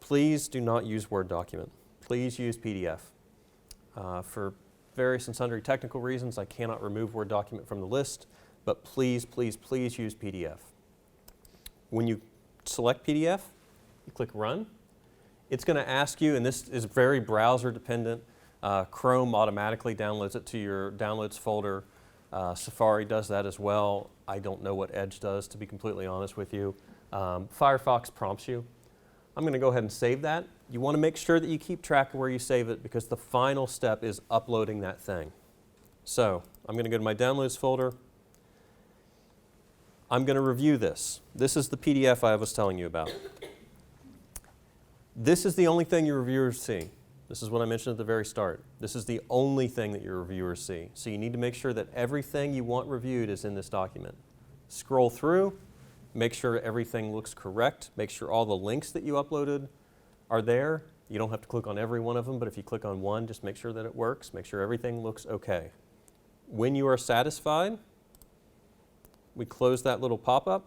Please do not use Word document. Please use PDF. For various and sundry technical reasons, I cannot remove Word document from the list, but please, please, please use PDF. When you select PDF, you click Run. It's going to ask you, and this is very browser dependent, Chrome automatically downloads it to your downloads folder. Safari does that as well. I don't know what Edge does, to be completely honest with you. Firefox prompts you. I'm going to go ahead and save that. You want to make sure that you keep track of where you save it because the final step is uploading that thing. So I'm going to go to my downloads folder. I'm going to review this. This is the PDF I was telling you about. This is the only thing your reviewers see. This is what I mentioned at the very start. This is the only thing that your reviewers see. So you need to make sure that everything you want reviewed is in this document. Scroll through, make sure everything looks correct, make sure all the links that you uploaded are there. You don't have to click on every one of them, but if you click on one, just make sure that it works, make sure everything looks okay. When you are satisfied, we close that little pop-up,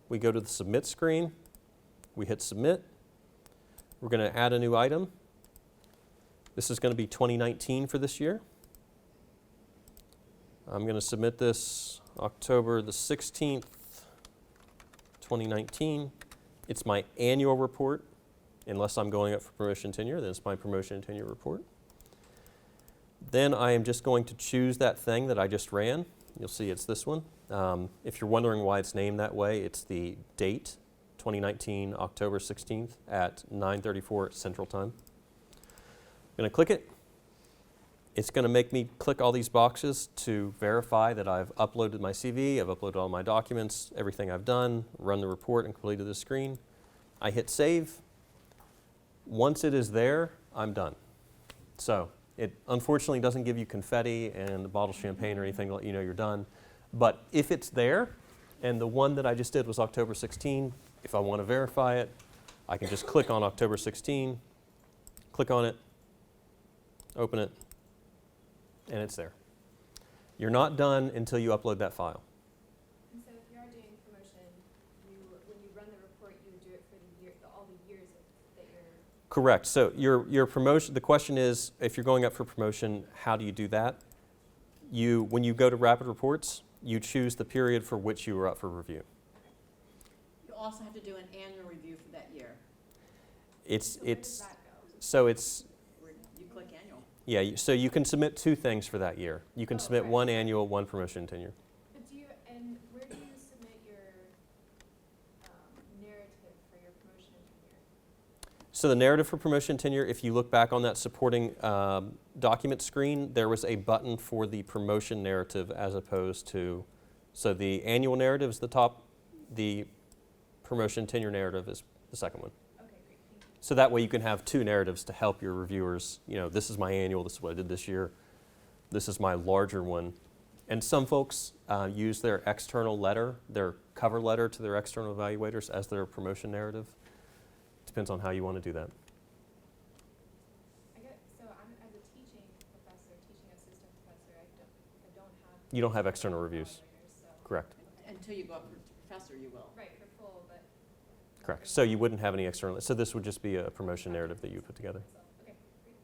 we go to the submit screen, we hit submit. We're going to add a new item. This is going to be 2019 for this year. I'm going to submit this October the 16th, 2019. It's my annual report. Unless I'm going up for promotion tenure, then it's my promotion and tenure report. Then I am just going to choose that thing that I just ran. You'll see it's this one. If you're wondering why it's named that way, it's the date, 2019, October 16th at 9:34 Central Time. I'm going to click it. It's going to make me click all these boxes to verify that I've uploaded my CV, I've uploaded all my documents, everything I've done, run the report and completed the screen. I hit save. Once it is there, I'm done. So It unfortunately doesn't give you confetti and a bottle of champagne or anything to let you know you're done. But if it's there, and the one that I just did was October 16, if I want to verify it, I can just click on October 16, click on it, open it, and it's there. You're not done until you upload that file. And so if you are doing promotion, when you run the report, you would do it for the year, all the years that you're. Correct. So your promotion, the question is, if you're going up for promotion, how do you do that? When you go to Rapid Reports, you choose the period for which you were up for review. You also have to do an annual review for that year. So where does that go? So it's, You click annual. yeah, so you can submit 2 things for that year. You can submit right. 1 annual, 1 promotion and tenure. But where do you submit your narrative for your promotion and tenure? So the narrative for promotion and tenure, if you look back on that supporting document screen, there was a button for the promotion narrative as opposed to, so the annual narrative is the top, the promotion tenure narrative is the second one. Okay, great, thank you. So that way you can have 2 narratives to help your reviewers, this is my annual, this is what I did this year, this is my larger one. And some folks use their external letter, their cover letter to their external evaluators as their promotion narrative. Depends on how you want to do that. So I'm, as a teaching assistant professor, I don't have. You don't have external reviews. evaluators, so. Correct. Until you go up for professor, you will. Right, for full, but. Correct. So you wouldn't have any external, so this would just be a promotion narrative that you put together. So, okay, great.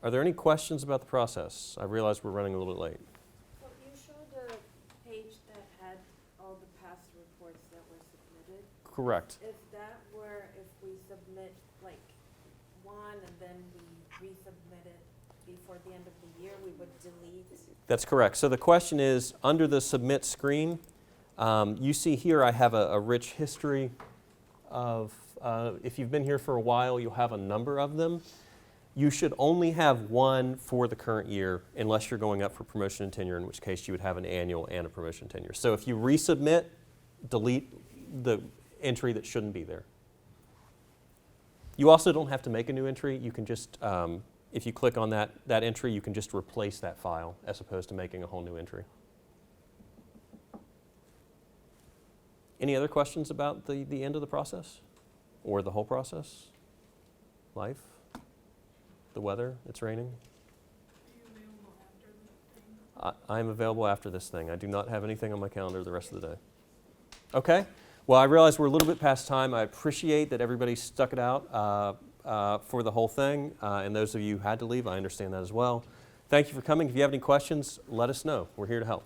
Are there any questions about the process? I realize we're running a little bit late. So you showed a page that had all the past reports that were submitted. Correct. If that were, if we submit like one and then we resubmit it before the end of the year, we would delete. That's correct. So the question is, under the submit screen, you see here I have a rich history of, if you've been here for a while, you'll have a number of them. You should only have one for the current year unless you're going up for promotion and tenure, in which case you would have an annual and a promotion tenure. So if you resubmit, delete the entry that shouldn't be there. You also don't have to make a new entry. You can just, if you click on that entry, you can just replace that file as opposed to making a whole new entry. Any other questions about the end of the process or the whole process? Life? The weather? It's raining? Are you available after the thing? I'm available after this thing. I do not have anything on my calendar the rest of the day. Okay. Well, I realize we're a little bit past time. I appreciate that everybody stuck it out for the whole thing. And those of you who had to leave, I understand that as well. Thank you for coming. If you have any questions, let us know. We're here to help.